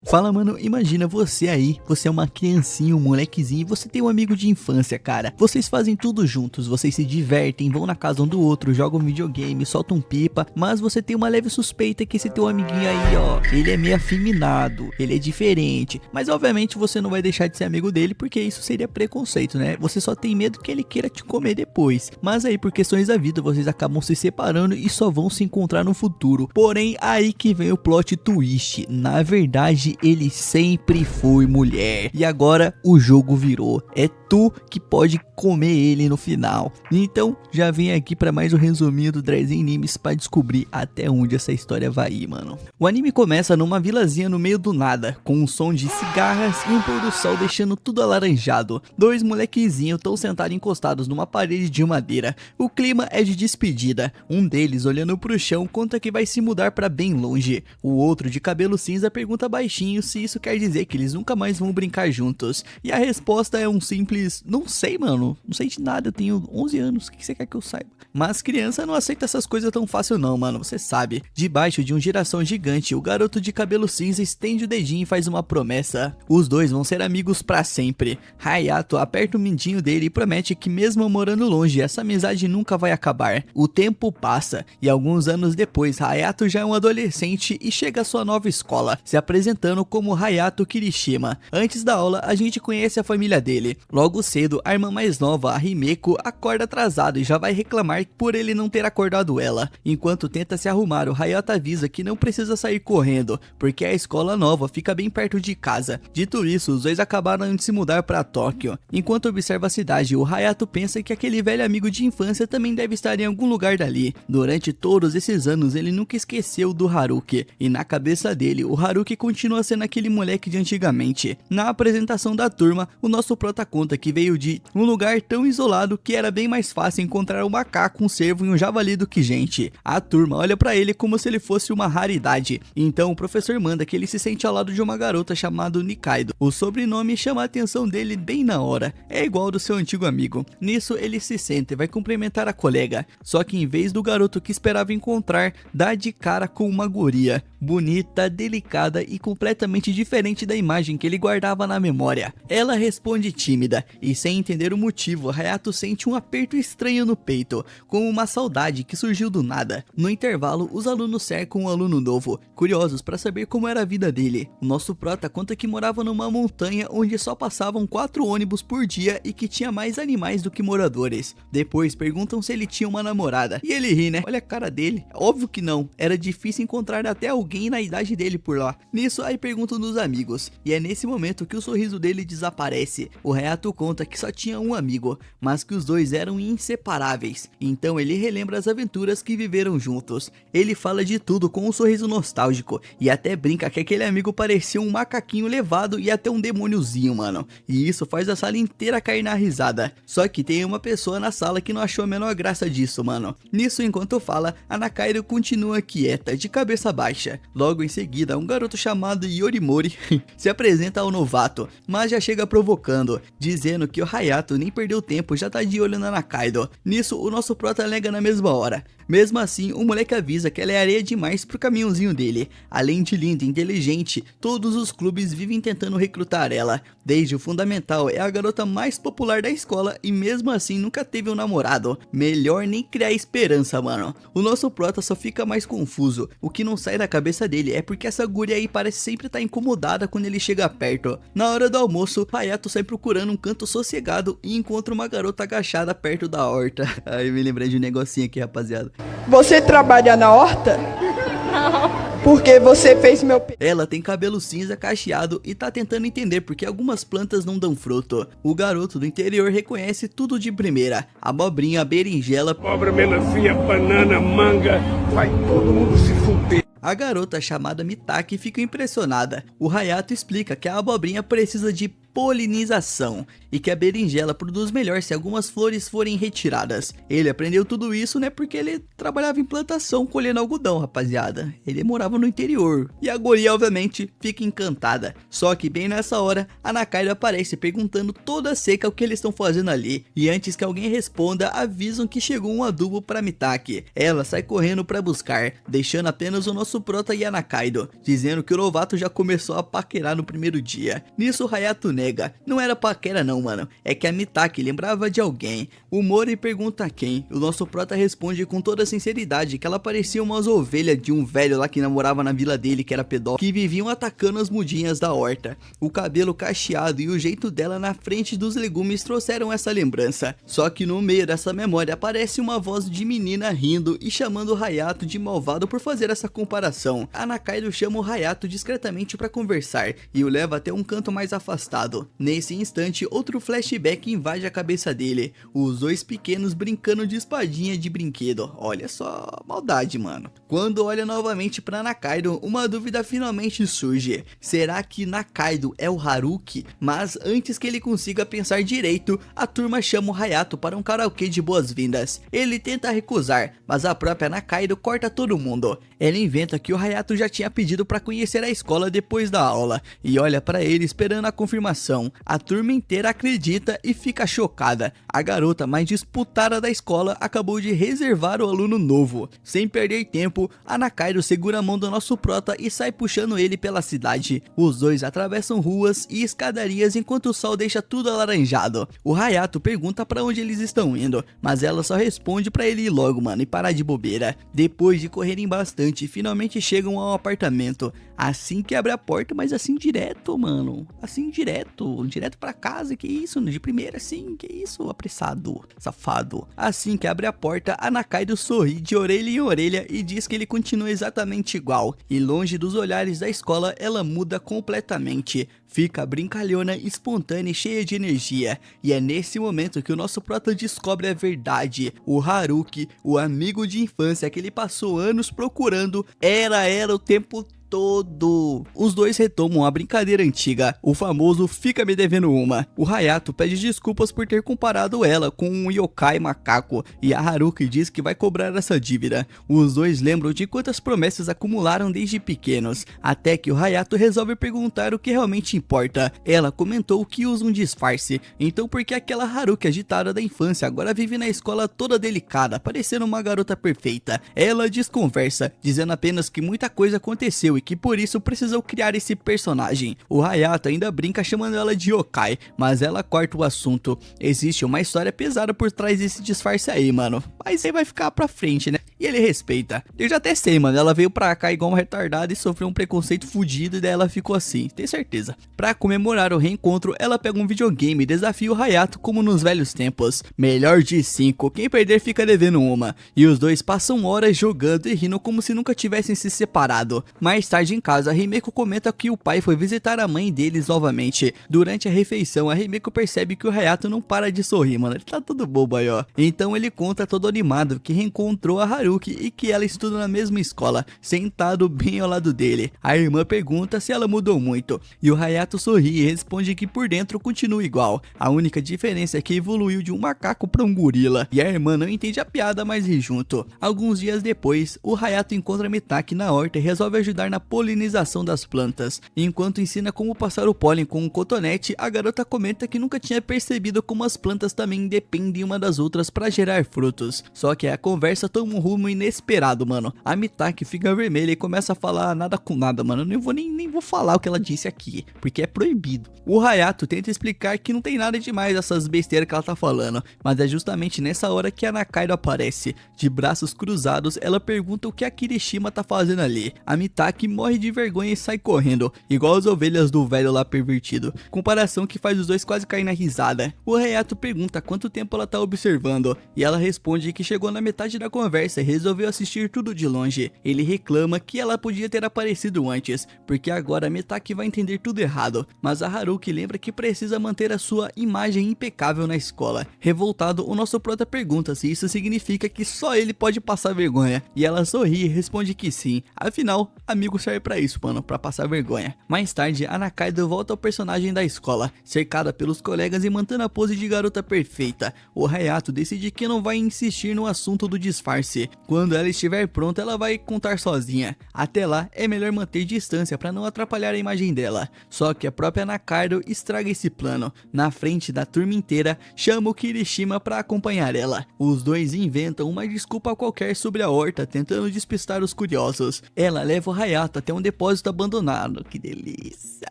Fala, mano, imagina você aí, você é uma criancinha, um molequezinho e você tem um amigo de infância, cara. Vocês fazem tudo juntos, vocês se divertem, vão na casa um do outro, jogam videogame, soltam pipa, mas você tem uma leve suspeita que esse teu amiguinho aí, ó, ele é meio afeminado, ele é diferente. Mas obviamente você não vai deixar de ser amigo dele porque isso seria preconceito, né? Você só tem medo que ele queira te comer depois. Mas aí por questões da vida vocês acabam se separando e só vão se encontrar no futuro. Porém, aí que vem o plot twist. Na verdade, ele sempre foi mulher. E agora o jogo virou. É tu que pode comer ele no final. Então já vem aqui para mais um resuminho do Drazen Animes para descobrir até onde essa história vai ir, mano. O anime começa numa vilazinha no meio do nada, com um som de cigarras e um pôr do sol deixando tudo alaranjado. Dois molequezinhos estão sentados encostados numa parede de madeira. O clima é de despedida. Um deles, olhando pro chão, conta que vai se mudar para bem longe. O outro, de cabelo cinza, pergunta baixinho se isso quer dizer que eles nunca mais vão brincar juntos. E a resposta é um simples: não sei, mano, não sei de nada, eu tenho 11 anos, o que você quer que eu saiba? Mas criança não aceita essas coisas tão fácil não, mano, você sabe. Debaixo de um girassol gigante, o garoto de cabelo cinza estende o dedinho e faz uma promessa. Os dois vão ser amigos pra sempre. Hayato aperta o mindinho dele e promete que mesmo morando longe, essa amizade nunca vai acabar. O tempo passa, e alguns anos depois, Hayato já é um adolescente e chega à sua nova escola, se apresentando como Hayato Kirishima. Antes da aula, a gente conhece a família dele. Logo cedo, a irmã mais nova, a Himeko, acorda atrasado e já vai reclamar por ele não ter acordado ela. Enquanto tenta se arrumar, o Hayato avisa que não precisa sair correndo, porque a escola nova fica bem perto de casa. Dito isso, os dois acabaram de se mudar para Tóquio. Enquanto observa a cidade, o Hayato pensa que aquele velho amigo de infância também deve estar em algum lugar dali. Durante todos esses anos, ele nunca esqueceu do Haruki, e na cabeça dele, o Haruki continua sendo aquele moleque de antigamente. Na apresentação da turma, o nosso prota conta que veio de um lugar tão isolado que era bem mais fácil encontrar um macaco, um cervo e um javali do que gente. A turma olha pra ele como se ele fosse uma raridade. Então o professor manda que ele se sente ao lado de uma garota chamada Nikaido. O sobrenome chama a atenção dele bem na hora. É igual ao do seu antigo amigo. Nisso ele se senta e vai cumprimentar a colega. Só que em vez do garoto que esperava encontrar, dá de cara com uma guria. Bonita, delicada e completamente diferente da imagem que ele guardava na memória. Ela responde tímida e sem entender o motivo, Hayato sente um aperto estranho no peito, como uma saudade que surgiu do nada. No intervalo, os alunos cercam um aluno novo, curiosos para saber como era a vida dele. O nosso prota conta que morava numa montanha onde só passavam 4 ônibus por dia e que tinha mais animais do que moradores. Depois perguntam se ele tinha uma namorada e ele ri, né? Olha a cara dele. Óbvio que não, era difícil encontrar até alguém na idade dele por lá. Nisso aí perguntam dos amigos, e é nesse momento que o sorriso dele desaparece. O Hayato conta que só tinha um amigo, mas que os dois eram inseparáveis. Então ele relembra as aventuras que viveram juntos. Ele fala de tudo com um sorriso nostálgico e até brinca que aquele amigo parecia um macaquinho levado e até um demôniozinho, mano. E isso faz a sala inteira cair na risada. Só que tem uma pessoa na sala que não achou a menor graça disso, mano. Nisso, enquanto fala, a Nakaido continua quieta, de cabeça baixa. Logo em seguida, um garoto chamado Yorimori se apresenta ao novato, mas já chega provocando, dizendo que o Hayato nem perdeu tempo, já tá de olho na Nakaido. Nisso, o nosso prota alega na mesma hora. Mesmo assim, o moleque avisa que ela é areia demais pro caminhãozinho dele. Além de linda e inteligente, todos os clubes vivem tentando recrutar ela. Desde o fundamental, é a garota mais popular da escola e mesmo assim nunca teve um namorado. Melhor nem criar esperança, mano. O nosso prota só fica mais confuso. O que não sai da cabeça dele é porque essa guria aí parece sempre estar incomodada quando ele chega perto. Na hora do almoço, Hayato sai procurando um canto sossegado e encontra uma garota agachada perto da horta. Aí me lembrei de um negocinho aqui, rapaziada. Você trabalha na horta? Não. Porque você fez meu... Ela tem cabelo cinza cacheado e tá tentando entender porque algumas plantas não dão fruto. O garoto do interior reconhece tudo de primeira: abobrinha, berinjela, Abra melancia, banana, manga, vai todo mundo se fuder. A garota chamada Mitaki fica impressionada. O Hayato explica que a abobrinha precisa de polinização e que a berinjela produz melhor se algumas flores forem retiradas. Ele aprendeu tudo isso, né, porque ele trabalhava em plantação colhendo algodão, rapaziada. Ele morava no interior. E a guria, obviamente, fica encantada. Só que bem nessa hora, a Nakaido aparece perguntando toda seca o que eles estão fazendo ali. E antes que alguém responda, avisam que chegou um adubo para Mitaki. Ela sai correndo para buscar, deixando apenas o nosso prota e a Nakaido, dizendo que o novato já começou a paquerar no primeiro dia. Nisso o Hayato nega. Não era paquera não, mano. É que a Mitaki lembrava de alguém. O Mori pergunta quem. O nosso prota responde com toda sinceridade que ela parecia umas ovelhas de um velho lá que namorava na vila dele, que era pedófilo, que viviam atacando as mudinhas da horta. O cabelo cacheado e o jeito dela na frente dos legumes trouxeram essa lembrança. Só que no meio dessa memória aparece uma voz de menina rindo e chamando o Hayato de malvado por fazer essa comparação. A Nakaido chama o Hayato discretamente para conversar e o leva até um canto mais afastado. Nesse instante, outro flashback invade a cabeça dele. Os dois pequenos brincando de espadinha de brinquedo. Olha só a maldade, mano. Quando olha novamente para Nakaido, uma dúvida finalmente surge. Será que Nakaido é o Haruki? Mas antes que ele consiga pensar direito, a turma chama o Hayato para um karaokê de boas-vindas. Ele tenta recusar, mas a própria Nakaido corta todo mundo. Ela inventa que o Hayato já tinha pedido para conhecer a escola depois da aula e olha para ele esperando a confirmação. A turma inteira acredita e fica chocada. A garota mais disputada da escola acabou de reservar o aluno novo. Sem perder tempo, a Nakaido segura a mão do nosso prota e sai puxando ele pela cidade. Os dois atravessam ruas e escadarias enquanto o sol deixa tudo alaranjado. O Hayato pergunta para onde eles estão indo, mas ela só responde para ele ir logo, mano, e parar de bobeira. Depois de correrem bastante, finalmente chegam ao apartamento. Assim que abre a porta, mas assim direto, mano. Assim direto pra casa, que isso, de primeira assim, que isso, apressado, safado. Assim que abre a porta, a Nakaido sorri de orelha em orelha e diz que ele continua exatamente igual. E longe dos olhares da escola, ela muda completamente. Fica brincalhona, espontânea e cheia de energia. E é nesse momento que o nosso prota descobre a verdade. O Haruki, o amigo de infância que ele passou anos procurando, era o tempo todo. Os dois retomam a brincadeira antiga, o famoso fica me devendo uma. O Hayato pede desculpas por ter comparado ela com um yokai macaco e a Haruki diz que vai cobrar essa dívida. Os dois lembram de quantas promessas acumularam desde pequenos, até que o Hayato resolve perguntar o que realmente importa. Ela comentou que usa um disfarce, então por que aquela Haruki agitada da infância agora vive na escola toda delicada, parecendo uma garota perfeita? Ela desconversa, dizendo apenas que muita coisa aconteceu e que por isso precisou criar esse personagem. O Hayato ainda brinca chamando ela de yokai, mas ela corta o assunto. Existe uma história pesada por trás desse disfarce aí, mano, mas aí vai ficar pra frente, né? E ele respeita. Eu já até sei, mano, ela veio pra cá igual uma retardada e sofreu um preconceito fudido e daí ela ficou assim, tenho certeza. Pra comemorar o reencontro, ela pega um videogame e desafia o Hayato como nos velhos tempos. Melhor de 5, quem perder fica devendo uma. E os dois passam horas jogando e rindo como se nunca tivessem se separado. Mais tarde em casa, a Himeko comenta que o pai foi visitar a mãe deles novamente. Durante a refeição, a Himeko percebe que o Hayato não para de sorrir, mano, ele tá todo bobo aí, ó. Então ele conta todo animado que reencontrou a Haruki e que ela estuda na mesma escola, sentado bem ao lado dele. A irmã pergunta se ela mudou muito, e o Hayato sorri e responde que por dentro continua igual. A única diferença é que evoluiu de um macaco para um gorila, e a irmã não entende a piada, mas ri junto. Alguns dias depois, o Hayato encontra Mitaki na horta e resolve ajudar na polinização das plantas. Enquanto ensina como passar o pólen com um cotonete, a garota comenta que nunca tinha percebido como as plantas também dependem uma das outras para gerar frutos. Só que a conversa toma um rumo inesperado, mano. A Mitaki fica vermelha e começa a falar nada com nada, mano. Eu nem vou falar o que ela disse aqui, porque é proibido. O Hayato tenta explicar que não tem nada demais essas besteiras que ela tá falando, mas é justamente nessa hora que a Nakaido aparece. De braços cruzados, ela pergunta o que a Kirishima tá fazendo ali. A Mitaki morre de vergonha e sai correndo, igual as ovelhas do velho lá pervertido. Comparação que faz os dois quase cair na risada. O Hayato pergunta quanto tempo ela tá observando, e ela responde que chegou na metade da conversa e resolveu assistir tudo de longe. Ele reclama que ela podia ter aparecido antes, porque agora a Mitaki vai entender tudo errado, mas a Haruki lembra que precisa manter a sua imagem impecável na escola. Revoltado, o nosso prota pergunta se isso significa que só ele pode passar vergonha, e ela sorri e responde que sim, afinal, amigo amigo serve pra isso, mano, pra passar vergonha. Mais tarde, a Nakaido volta ao personagem da escola, cercada pelos colegas e mantendo a pose de garota perfeita. O Hayato decide que não vai insistir no assunto do disfarce. Quando ela estiver pronta, ela vai contar sozinha. Até lá, é melhor manter distância pra não atrapalhar a imagem dela. Só que a própria Nakaido estraga esse plano. Na frente da turma inteira, chama o Kirishima pra acompanhar ela. Os dois inventam uma desculpa qualquer sobre a horta, tentando despistar os curiosos. Ela leva o Hayato até um depósito abandonado, que delícia,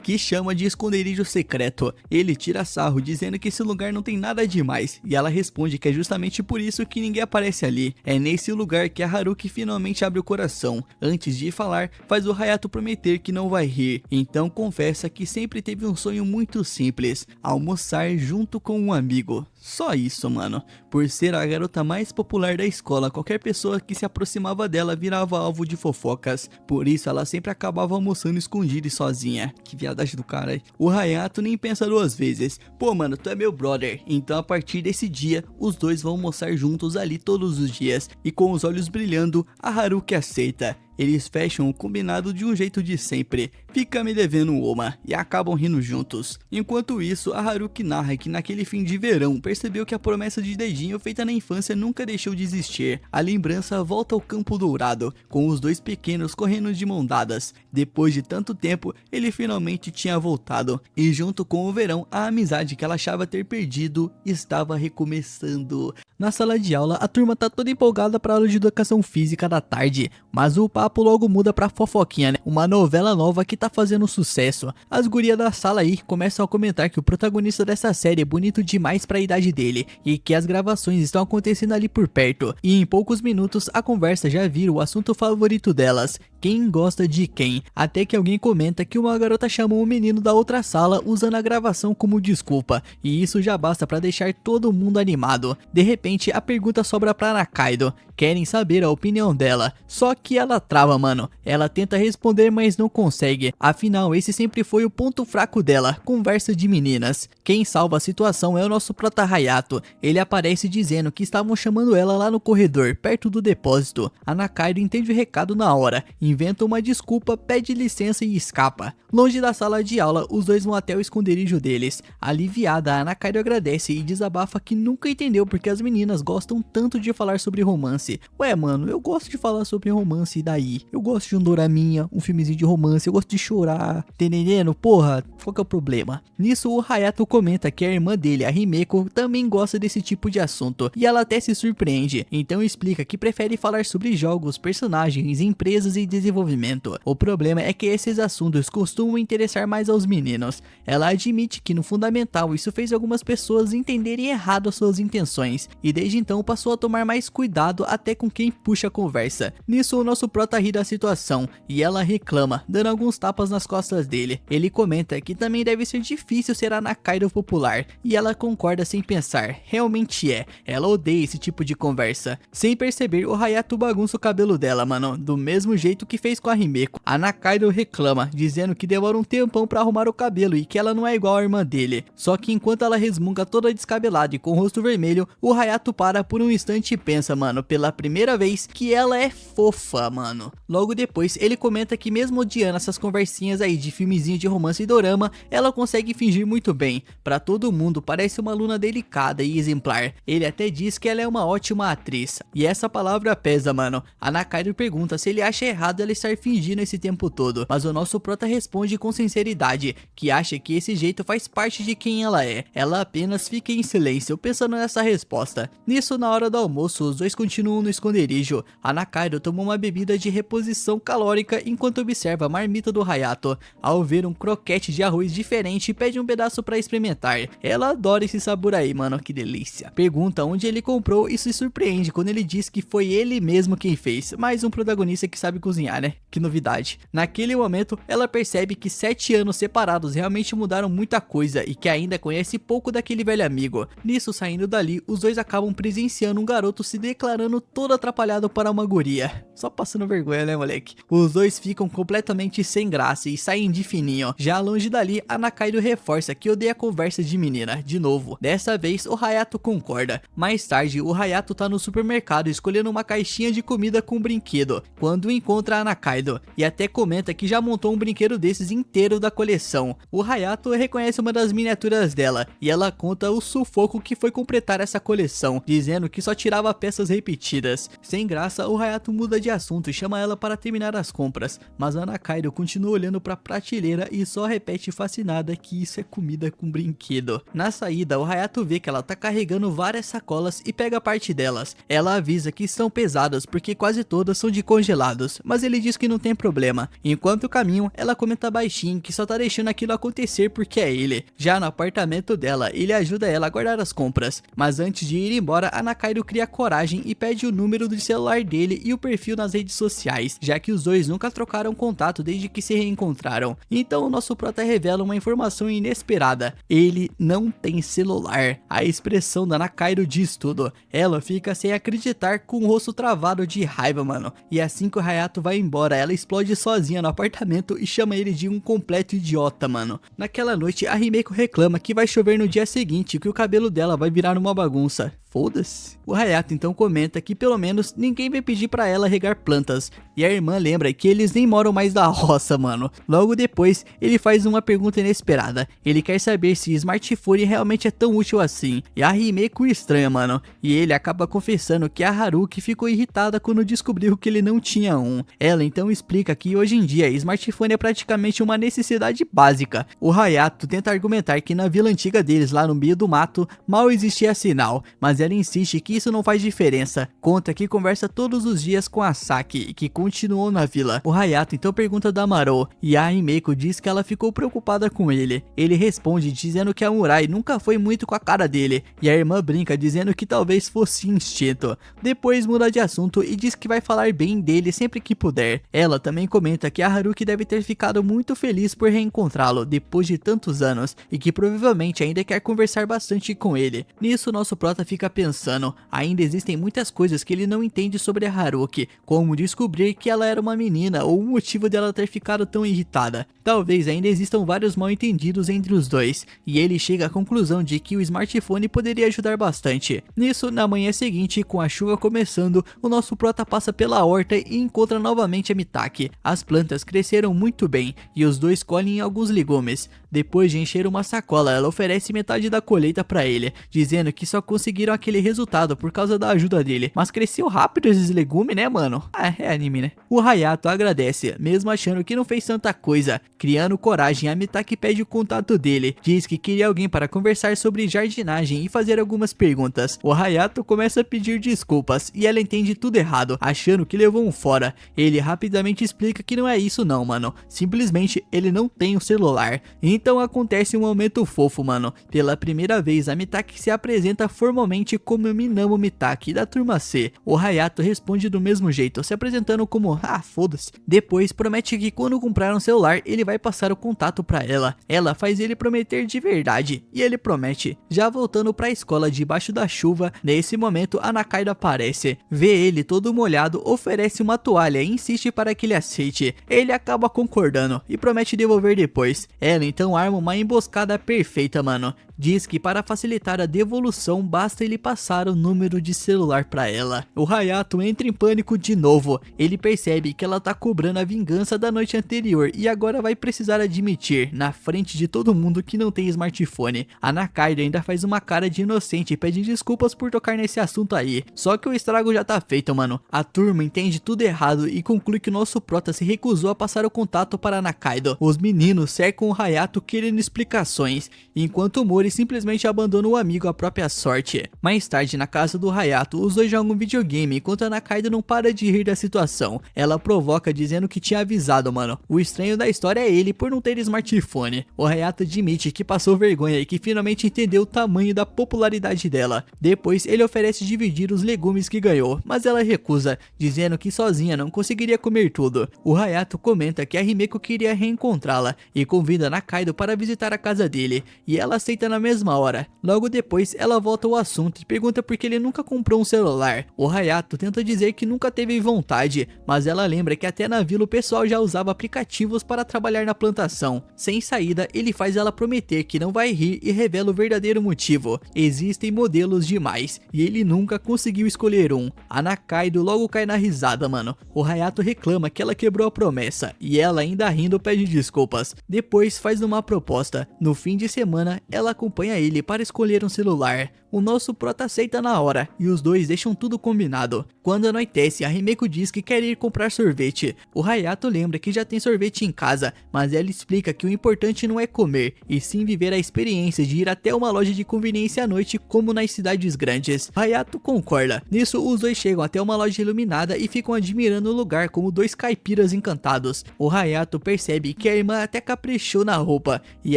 que chama de esconderijo secreto. Ele tira sarro dizendo que esse lugar não tem nada demais, e ela responde que é justamente por isso que ninguém aparece ali. É nesse lugar que a Haruki finalmente abre o coração. Antes de falar, faz o Hayato prometer que não vai rir, então confessa que sempre teve um sonho muito simples: almoçar junto com um amigo. Só isso, mano. Por ser a garota mais popular da escola, qualquer pessoa que se aproximava dela virava alvo de fofocas. Por isso ela sempre acabava almoçando escondida e sozinha. Que viadagem do cara aí. O Hayato nem pensa duas vezes. Pô, mano, tu é meu brother. Então a partir desse dia, os dois vão almoçar juntos ali todos os dias. E com os olhos brilhando, a Haruki aceita. Eles fecham o combinado de um jeito de sempre, fica me devendo uma, e acabam rindo juntos. Enquanto isso, a Haruki narra que naquele fim de verão percebeu que a promessa de dedinho feita na infância nunca deixou de existir. A lembrança volta ao Campo Dourado, com os dois pequenos correndo de mão dadas. Depois de tanto tempo, ele finalmente tinha voltado, e junto com o verão, a amizade que ela achava ter perdido estava recomeçando. Na sala de aula, a turma tá toda empolgada para a aula de educação física da tarde, mas o papo logo muda pra fofoquinha, né? Uma novela nova que tá fazendo sucesso. As gurias da sala aí começam a comentar que o protagonista dessa série é bonito demais pra idade dele, e que as gravações estão acontecendo ali por perto. E em poucos minutos a conversa já vira o assunto favorito delas: quem gosta de quem. Até que alguém comenta que uma garota chamou um menino da outra sala usando a gravação como desculpa, e isso já basta pra deixar todo mundo animado. De repente a pergunta sobra pra Nakaido, querem saber a opinião dela, só que ela trava, mano. Ela tenta responder, mas não consegue. Afinal, esse sempre foi o ponto fraco dela: conversa de meninas. Quem salva a situação é o nosso prota Hayato. Ele aparece dizendo que estavam chamando ela lá no corredor, perto do depósito. A Nakaido entende o recado na hora, inventa uma desculpa, pede licença e escapa. Longe da sala de aula, os dois vão até o esconderijo deles. Aliviada, a Nakaido agradece e desabafa que nunca entendeu porque as meninas gostam tanto de falar sobre romance. Ué, mano, eu gosto de falar sobre romance, e daí? Eu gosto de um doraminha, um filmezinho de romance, eu gosto de chorar, entendendo? Porra, qual que é o problema? Nisso, o Hayato comenta que a irmã dele, a Himeko, também gosta desse tipo de assunto, e ela até se surpreende. Então explica que prefere falar sobre jogos, personagens, empresas e desenvolvimento. O problema é que esses assuntos costumam interessar mais aos meninos. Ela admite que no fundamental isso fez algumas pessoas entenderem errado as suas intenções, e desde então passou a tomar mais cuidado até com quem puxa a conversa. Nisso, o nosso prota ri da situação, e ela reclama, dando alguns tapas nas costas dele. Ele comenta que também deve ser difícil ser a Nakaido popular, e ela concorda sem pensar, realmente é. Ela odeia esse tipo de conversa. Sem perceber, o Hayato bagunça o cabelo dela, mano, do mesmo jeito que fez com a Himeko. A Nakaido reclama, dizendo que demora um tempão pra arrumar o cabelo e que ela não é igual à irmã dele. Só que enquanto ela resmunga toda descabelada e com o rosto vermelho, o Hayato para por um instante e pensa, mano, pela primeira vez, que ela é fofa, mano. Logo depois, ele comenta que mesmo odiando essas conversinhas aí de filmezinho de romance e dorama, ela consegue fingir muito bem. Pra todo mundo, parece uma aluna delicada e exemplar. Ele até diz que ela é uma ótima atriz. E essa palavra pesa, mano. A Nakaido pergunta se ele acha errado ela estar fingindo esse tempo todo, mas o nosso prota responde com sinceridade, que acha que esse jeito faz parte de quem ela é. Ela apenas fica em silêncio, pensando nessa resposta. Nisso, na hora do almoço, os dois continuam no esconderijo. A Nakaido toma uma bebida de reposição calórica enquanto observa a marmita do Hayato. Ao ver um croquete de arroz diferente, pede um pedaço pra experimentar. Ela adora esse sabor aí, mano, que delícia. Pergunta onde ele comprou e se surpreende quando ele diz que foi ele mesmo quem fez. Mais um protagonista que sabe cozinhar, né? Que novidade. Naquele momento, ela percebe que 7 anos separados realmente mudaram muita coisa e que ainda conhece pouco daquele velho amigo. Nisso, saindo dali, os dois acabam presenciando um garoto se declarando todo atrapalhado para uma guria. Só passando vergonha, né, moleque? Os dois ficam completamente sem graça e saem de fininho. Já longe dali, a Nakaido reforça que odeia a conversa de menina, de novo. Dessa vez, o Hayato concorda. Mais tarde, o Hayato tá no supermercado escolhendo uma caixinha de comida com um brinquedo, quando encontra pra Nakaido, e até comenta que já montou um brinquedo desses inteiro da coleção. O Hayato reconhece uma das miniaturas dela, e ela conta o sufoco que foi completar essa coleção, dizendo que só tirava peças repetidas. Sem graça, o Hayato muda de assunto e chama ela para terminar as compras, mas a Nakaido continua olhando pra prateleira e só repete fascinada que isso é comida com brinquedo. Na saída, o Hayato vê que ela tá carregando várias sacolas e pega parte delas. Ela avisa que são pesadas porque quase todas são de congelados, mas ele diz que não tem problema. Enquanto caminham, ela comenta baixinho que só tá deixando aquilo acontecer porque é ele. Já no apartamento dela, ele ajuda ela a guardar as compras, mas antes de ir embora, a Nakaido cria coragem e pede o número do celular dele e o perfil nas redes sociais, já que os dois nunca trocaram contato desde que se reencontraram. Então o nosso prota revela uma informação inesperada: ele não tem celular. A expressão da Nakaido diz tudo. Ela fica sem acreditar, com o rosto travado de raiva, mano. E assim que o Hayato vai embora, ela explode sozinha no apartamento e chama ele de um completo idiota, mano. Naquela noite, a Himeko reclama que vai chover no dia seguinte e que o cabelo dela vai virar uma bagunça. Foda-se. O Hayato então comenta que pelo menos ninguém vai pedir pra ela regar plantas, e a irmã lembra que eles nem moram mais na roça, mano. Logo depois, ele faz uma pergunta inesperada. Ele quer saber se smartphone realmente é tão útil assim, e a Himeko estranha, mano, e ele acaba confessando que a Haruki ficou irritada quando descobriu que ele não tinha um. Ela então explica que hoje em dia smartphone é praticamente uma necessidade básica. O Hayato tenta argumentar que na vila antiga deles, lá no meio do mato, mal existia sinal, mas ela insiste que isso não faz diferença. Conta que conversa todos os dias com a Saki, que continuou na vila. O Hayato então pergunta da Marou, e a Himeko diz que ela ficou preocupada com ele. Ele responde dizendo que a Murai nunca foi muito com a cara dele, e a irmã brinca dizendo que talvez fosse instinto. Depois muda de assunto e diz que vai falar bem dele sempre que puder. Ela também comenta que a Haruki deve ter ficado muito feliz por reencontrá-lo depois de tantos anos, e que provavelmente ainda quer conversar bastante com ele. Nisso nosso prota fica pensando, ainda existem muitas coisas que ele não entende sobre a Haruki, como descobrir que ela era uma menina ou o motivo dela ter ficado tão irritada. Talvez ainda existam vários mal entendidos entre os dois, e ele chega à conclusão de que o smartphone poderia ajudar bastante. Nisso, na manhã seguinte, com a chuva começando, o nosso prota passa pela horta e encontra novamente a Mitaki. As plantas cresceram muito bem, e os dois colhem alguns legumes. Depois de encher uma sacola, ela oferece metade da colheita pra ele, dizendo que só conseguiram aquele resultado por causa da ajuda dele. Mas cresceu rápido esses legumes, né, mano? Ah, é anime, né? O Hayato agradece, mesmo achando que não fez tanta coisa. Criando coragem, a Mitaki pede o contato dele. Diz que queria alguém para conversar sobre jardinagem e fazer algumas perguntas. O Hayato começa a pedir desculpas, e ela entende tudo errado, achando que levou um fora. Ele rapidamente explica que não é isso não, mano. Simplesmente, ele não tem um celular. Então acontece um momento fofo, mano. Pela primeira vez, a Mitaki se apresenta formalmente como Minamo Mitaki, da turma C. O Hayato responde do mesmo jeito, se apresentando como foda-se. Depois promete que quando comprar um celular, ele vai passar o contato pra ela. Ela faz ele prometer de verdade, e ele promete. Já voltando pra escola debaixo da chuva, nesse momento a Nakaido aparece. Vê ele todo molhado, oferece uma toalha e insiste para que ele aceite. Ele acaba concordando e promete devolver depois. Ela então arma uma emboscada perfeita, mano. Diz que para facilitar a devolução basta ele passar o número de celular pra ela. O Hayato entra em pânico de novo. Ele percebe que ela tá cobrando a vingança da noite anterior e agora vai precisar admitir, na frente de todo mundo, que não tem smartphone. A Nakaido ainda faz uma cara de inocente e pede desculpas por tocar nesse assunto aí. Só que o estrago já tá feito, mano. A turma entende tudo errado e conclui que o nosso prota se recusou a passar o contato para a Nakaido. Os meninos cercam o Hayato querendo explicações, enquanto Mori simplesmente abandona o amigo à própria sorte. Mais tarde, na casa do Hayato, os dois jogam videogame enquanto a Nakaido não para de rir da situação. Ela provoca dizendo que tinha avisado, mano. O estranho da história é ele por não ter smartphone. O Hayato admite que passou vergonha e que finalmente entendeu o tamanho da popularidade dela. Depois, ele oferece dividir os legumes que ganhou, mas ela recusa, dizendo que sozinha não conseguiria comer tudo. O Hayato comenta que a Himeko queria reencontrá-la e convida a Nakaido para visitar a casa dele, e ela aceita na na mesma hora. Logo depois, ela volta ao assunto e pergunta por que ele nunca comprou um celular. O Hayato tenta dizer que nunca teve vontade, mas ela lembra que até na vila o pessoal já usava aplicativos para trabalhar na plantação. Sem saída, ele faz ela prometer que não vai rir e revela o verdadeiro motivo. Existem modelos demais e ele nunca conseguiu escolher um. A Nakaido logo cai na risada, mano. O Hayato reclama que ela quebrou a promessa e ela, ainda rindo, pede desculpas. Depois faz uma proposta. No fim de semana, ela acompanha ele para escolher um celular. O nosso prota aceita na hora e os dois deixam tudo combinado. Quando anoitece, a Himeko diz que quer ir comprar sorvete. O Hayato lembra que já tem sorvete em casa, mas ela explica que o importante não é comer, e sim viver a experiência de ir até uma loja de conveniência à noite como nas cidades grandes. Hayato concorda. Nisso, os dois chegam até uma loja iluminada e ficam admirando o lugar como dois caipiras encantados. O Hayato percebe que a irmã até caprichou na roupa, e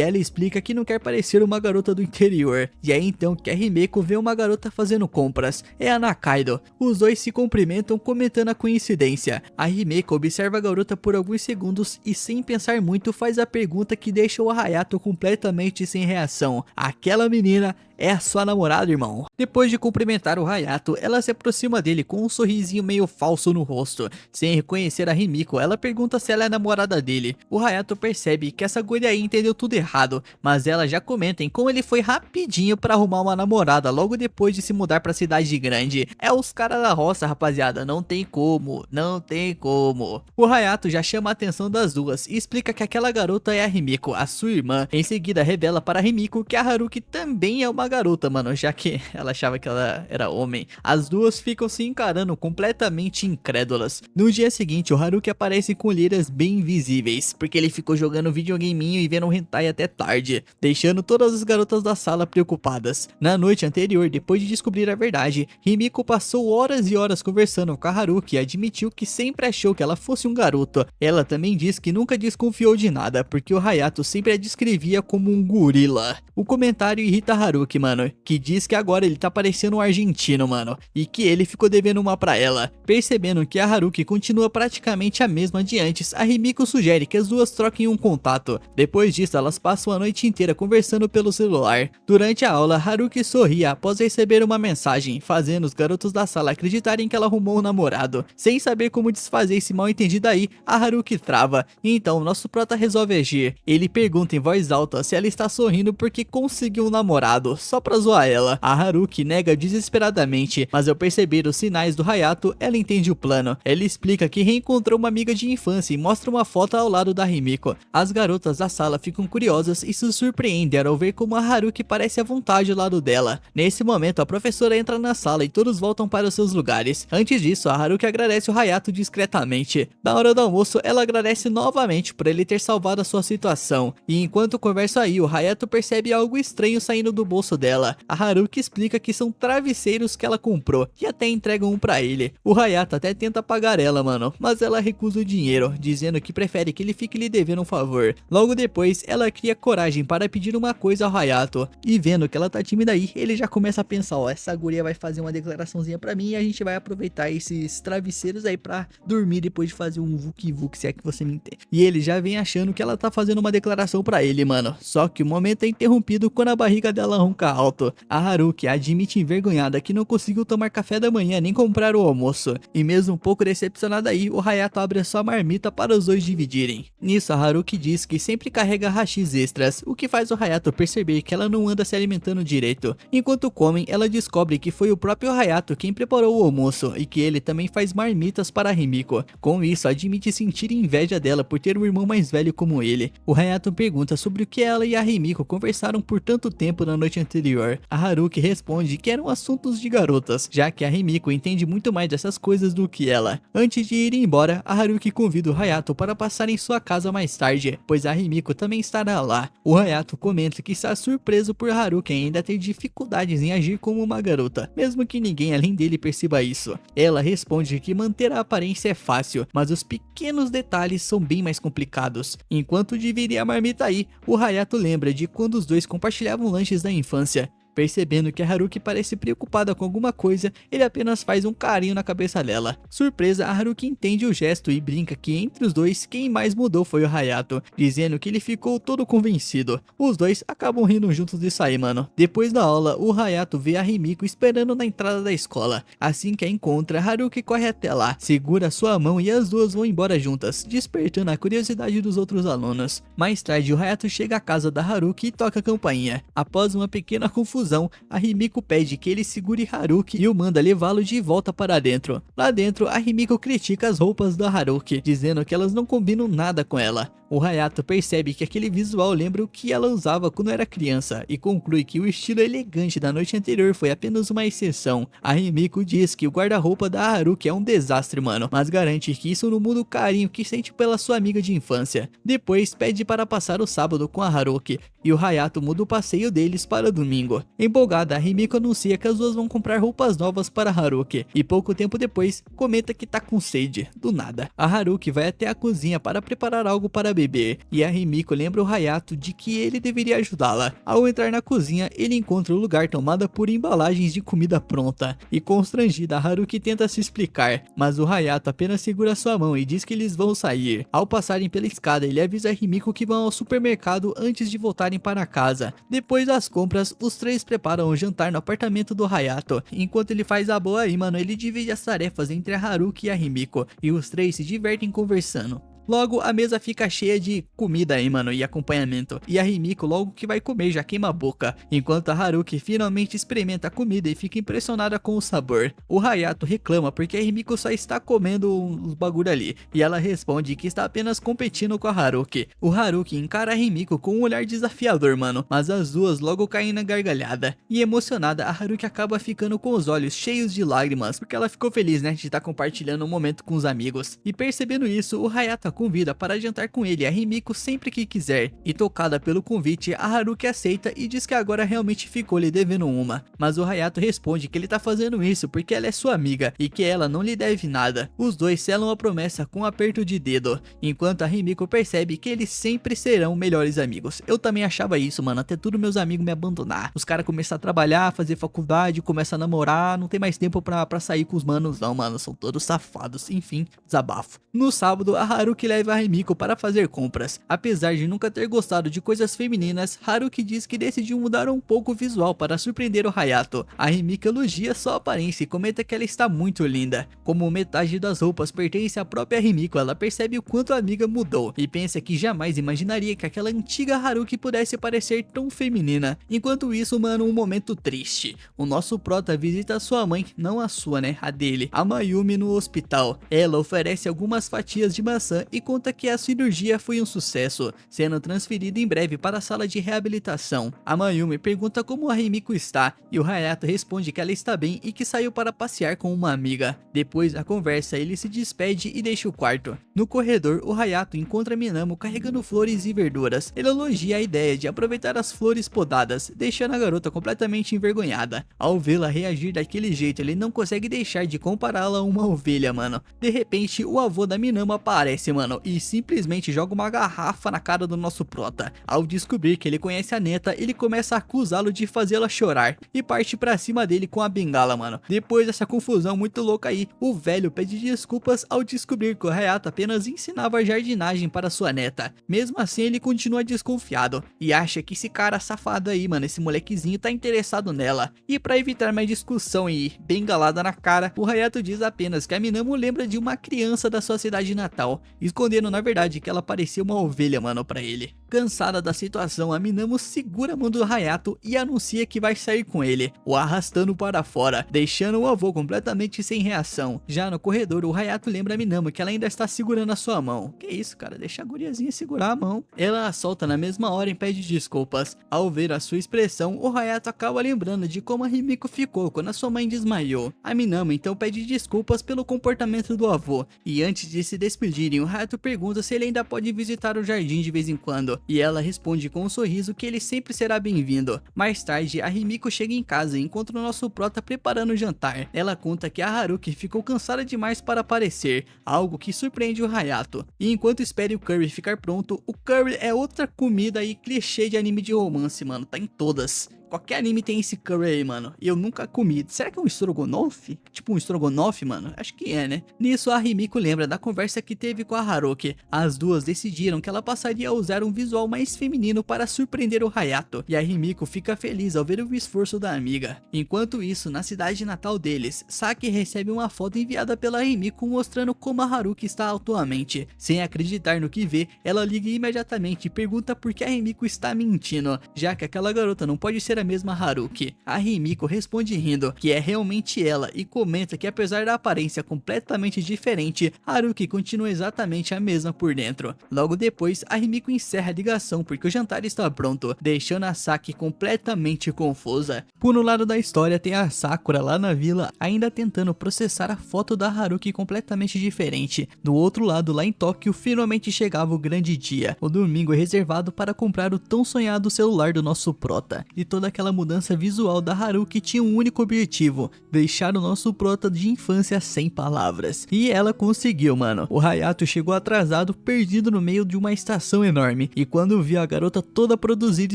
ela explica que não quer parecer uma garota do interior. E é então que a Himeko vê uma garota fazendo compras. É a Nakaido. Os dois se cumprimentam comentando a coincidência. A Himeko observa a garota por alguns segundos e, sem pensar muito, faz a pergunta que deixa o Hayato completamente sem reação. Aquela menina é a sua namorada, irmão? Depois de cumprimentar o Hayato, ela se aproxima dele com um sorrisinho meio falso no rosto. Sem reconhecer a Himeko, ela pergunta se ela é a namorada dele. O Hayato percebe que essa guria aí entendeu tudo errado, mas ela já comenta em como ele foi rapidinho pra arrumar uma namorada logo depois de se mudar pra cidade grande. É os caras da roça, rapaziada, não tem como, não tem como. O Hayato já chama a atenção das duas e explica que aquela garota é a Himeko, a sua irmã. Em seguida revela para a Himeko que a Haruki também é uma garota, mano, já que ela achava que ela era homem. As duas ficam se encarando completamente incrédulas. No dia seguinte, o Haruki aparece com olheiras bem visíveis, porque ele ficou jogando videogameinho e vendo um hentai até tarde, deixando todas as garotas da sala preocupadas. Na noite anterior, depois de descobrir a verdade, Himeko passou horas e horas conversando com a Haruki e admitiu que sempre achou que ela fosse um garoto. Ela também diz que nunca desconfiou de nada, porque o Hayato sempre a descrevia como um gorila. O comentário irrita a Haruki, mano, que diz que agora ele tá parecendo um argentino, mano, e que ele ficou devendo uma pra ela. Percebendo que a Haruki continua praticamente a mesma de antes, a Himeko sugere que as duas troquem um contato. Depois disso, elas passam a noite inteira conversando pelo celular. Durante a aula, Haruki sorri após receber uma mensagem, fazendo os garotos da sala acreditarem que ela arrumou um namorado. Sem saber como desfazer esse mal entendido aí, a Haruki trava. Então, nosso prota resolve agir. Ele pergunta em voz alta se ela está sorrindo porque conseguiu um namorado, só pra zoar ela. A Haruki nega desesperadamente, mas ao perceber os sinais do Hayato, ela entende o plano. Ela explica que reencontrou uma amiga de infância e mostra uma foto ao lado da Himeko. As garotas da sala ficam curiosas e se surpreendem ao ver como a Haruki parece à vontade ao lado dela. Nesse momento, a professora entra na sala e todos voltam para os seus lugares. Antes disso, a Haruki agradece o Hayato discretamente. Na hora do almoço, ela agradece novamente por ele ter salvado a sua situação. E enquanto conversa aí, o Hayato percebe algo estranho saindo do bolso dela. A Haruki explica que são travesseiros que ela comprou e até entregam um pra ele. O Hayato até tenta pagar ela, mano, mas ela recusa o dinheiro, dizendo que prefere que ele fique lhe devendo um favor. Logo depois, ela cria coragem para pedir uma coisa ao Hayato. E vendo que ela tá tímida aí, ele já começa a pensar, ó, essa guria vai fazer uma declaraçãozinha pra mim e a gente vai aproveitar esses travesseiros aí pra dormir depois de fazer um vuki-vuki, se é que você me entende. E ele já vem achando que ela tá fazendo uma declaração pra ele, mano. Só que o momento é interrompido quando a barriga dela ronca alto. A Haruki admite envergonhada que não conseguiu tomar café da manhã nem comprar o almoço. E mesmo um pouco decepcionada aí, o Hayato abre a sua marmita para os dois dividirem. Nisso, a Haruki diz que sempre carrega hashis extras, o que faz o Hayato perceber que ela não anda se alimentando direito. Enquanto comem, ela descobre que foi o próprio Hayato quem preparou o almoço e que ele também faz marmitas para a Himeko. Com isso, admite sentir inveja dela por ter um irmão mais velho como ele. O Hayato pergunta sobre o que ela e a Himeko conversaram por tanto tempo na noite anterior. A Haruki responde que eram assuntos de garotas, já que a Himeko entende muito mais dessas coisas do que ela. Antes de ir embora, a Haruki convida o Hayato para passar em sua casa mais tarde, pois a Himeko também estará lá. O Hayato comenta que está surpreso por Haruki ainda ter dificuldades em agir como uma garota, mesmo que ninguém além dele perceba isso. Ela responde que manter a aparência é fácil, mas os pequenos detalhes são bem mais complicados. Enquanto dividem a marmita aí, o Hayato lembra de quando os dois compartilhavam lanches da infância. Percebendo que a Haruki parece preocupada com alguma coisa, ele apenas faz um carinho na cabeça dela. Surpresa, a Haruki entende o gesto e brinca que entre os dois, quem mais mudou foi o Hayato, dizendo que ele ficou todo convencido. Os dois acabam rindo juntos disso aí, mano. Depois da aula, o Hayato vê a Himiko esperando na entrada da escola. Assim que a encontra, Haruki corre até lá, segura sua mão e as duas vão embora juntas, despertando a curiosidade dos outros alunos. Mais tarde, o Hayato chega à casa da Haruki e toca a campainha. Após uma pequena confusão, a Himiko pede que ele segure Haruki e o manda levá-lo de volta para dentro. Lá dentro, a Himiko critica as roupas da Haruki, dizendo que elas não combinam nada com ela. O Hayato percebe que aquele visual lembra o que ela usava quando era criança e conclui que o estilo elegante da noite anterior foi apenas uma exceção. A Himiko diz que o guarda-roupa da Haruki é um desastre, mano, mas garante que isso não muda o carinho que sente pela sua amiga de infância. Depois pede para passar o sábado com a Haruki e o Hayato muda o passeio deles para domingo. Empolgada, a Himiko anuncia que as duas vão comprar roupas novas para Haruki e pouco tempo depois comenta que tá com sede, do nada. A Haruki vai até a cozinha para preparar algo para beber e a Himiko lembra o Hayato de que ele deveria ajudá-la. Ao entrar na cozinha, ele encontra o lugar tomado por embalagens de comida pronta e constrangida, a Haruki tenta se explicar, mas o Hayato apenas segura sua mão e diz que eles vão sair. Ao passarem pela escada, ele avisa a Himiko que vão ao supermercado antes de voltarem para casa. Depois das compras, os três preparam o jantar no apartamento do Hayato. Enquanto ele faz a boa aí, mano, ele divide as tarefas entre a Haruki e a Himiko e os três se divertem conversando. Logo, a mesa fica cheia de comida aí, mano, e acompanhamento. E a Himiko logo que vai comer já queima a boca, enquanto a Haruki finalmente experimenta a comida e fica impressionada com o sabor. O Hayato reclama porque a Himiko só está comendo os bagulho ali, e ela responde que está apenas competindo com a Haruki. O Haruki encara a Himiko com um olhar desafiador, mano, mas as duas logo caem na gargalhada. E emocionada, a Haruki acaba ficando com os olhos cheios de lágrimas, porque ela ficou feliz, né, de estar compartilhando um momento com os amigos. E percebendo isso, o Hayato convida para jantar com ele a Himiko sempre que quiser, e tocada pelo convite, a Haruki aceita e diz que agora realmente ficou lhe devendo uma, mas o Hayato responde que ele tá fazendo isso porque ela é sua amiga e que ela não lhe deve nada. Os dois selam a promessa com um aperto de dedo, enquanto a Himiko percebe que eles sempre serão melhores amigos. Eu também achava isso, mano, até tudo meus amigos me abandonar, os caras começam a trabalhar, fazer faculdade, começam a namorar, não tem mais tempo pra sair com os manos não, mano, são todos safados, enfim, desabafo. No sábado, a Haruki leva a Himiko para fazer compras. Apesar de nunca ter gostado de coisas femininas, Haruki diz que decidiu mudar um pouco o visual para surpreender o Hayato. A Himiko elogia sua aparência e comenta que ela está muito linda. Como metade das roupas pertence à própria Himiko, ela percebe o quanto a amiga mudou e pensa que jamais imaginaria que aquela antiga Haruki pudesse parecer tão feminina. Enquanto isso, mano, um momento triste. O nosso prota visita sua mãe, não a sua, né, a dele, a Mayumi, no hospital. Ela oferece algumas fatias de maçã e conta que a cirurgia foi um sucesso, sendo transferida em breve para a sala de reabilitação. A Mayumi pergunta como a Himiko está e o Hayato responde que ela está bem e que saiu para passear com uma amiga. Depois da conversa, ele se despede e deixa o quarto. No corredor, o Hayato encontra Minamo carregando flores e verduras. Ele elogia a ideia de aproveitar as flores podadas, deixando a garota completamente envergonhada. Ao vê-la reagir daquele jeito, ele não consegue deixar de compará-la a uma ovelha, mano. De repente, o avô da Minamo aparece, mano, e simplesmente joga uma garrafa na cara do nosso prota. Ao descobrir que ele conhece a neta, ele começa a acusá-lo de fazê-la chorar e parte pra cima dele com a bengala, mano. Depois dessa confusão muito louca aí, o velho pede desculpas ao descobrir que o Hayato apenas ensinava jardinagem para sua neta. Mesmo assim, ele continua desconfiado e acha que esse cara safado aí, mano, esse molequezinho tá interessado nela. E pra evitar mais discussão e bengalada na cara, o Hayato diz apenas que a Minamo lembra de uma criança da sua cidade natal, escondendo na verdade que ela parecia uma ovelha, mano, pra ele. Cansada da situação, a Minamo segura a mão do Hayato e anuncia que vai sair com ele, o arrastando para fora, deixando o avô completamente sem reação. Já no corredor, o Hayato lembra a Minamo que ela ainda está segurando a sua mão. Que isso, cara, deixa a guriazinha segurar a mão. Ela a solta na mesma hora e pede desculpas. Ao ver a sua expressão, o Hayato acaba lembrando de como a Himiko ficou quando a sua mãe desmaiou. A Minamo então pede desculpas pelo comportamento do avô, e antes de se despedirem, o Hayato pergunta se ele ainda pode visitar o jardim de vez em quando, e ela responde com um sorriso que ele sempre será bem-vindo. Mais tarde, a Himiko chega em casa e encontra o nosso prota preparando o jantar. Ela conta que a Haruki ficou cansada demais para aparecer, algo que surpreende o Hayato. E enquanto espera o curry ficar pronto, o curry é outra comida aí clichê de anime de romance, mano, tá em todas. qualquer anime tem esse curry aí, mano. E eu nunca comi. Será que é um estrogonofe? Tipo um estrogonofe, mano? Acho que é, né? Nisso, a Himiko lembra da conversa que teve com a Haruki. As duas decidiram que ela passaria a usar um visual mais feminino para surpreender o Hayato. E a Himiko fica feliz ao ver o esforço da amiga. Enquanto isso, na cidade natal deles, Saki recebe uma foto enviada pela Himiko mostrando como a Haruki está atualmente. Sem acreditar no que vê, ela liga imediatamente e pergunta por que a Himiko está mentindo, já que aquela garota não pode ser a mesma Haruki. A Himiko responde rindo que é realmente ela e comenta que apesar da aparência completamente diferente, Haruki continua exatamente a mesma por dentro. Logo depois, a Himiko encerra a ligação porque o jantar está pronto, deixando a Saki completamente confusa. Por um lado da história tem a Sakura lá na vila ainda tentando processar a foto da Haruki completamente diferente. Do outro lado, lá em Tóquio, finalmente chegava o grande dia. O domingo é reservado para comprar o tão sonhado celular do nosso prota. E toda aquela mudança visual da Haruki tinha um único objetivo: deixar o nosso prota de infância sem palavras. E ela conseguiu, mano. O Hayato chegou atrasado, perdido no meio de uma estação enorme. E quando viu a garota toda produzida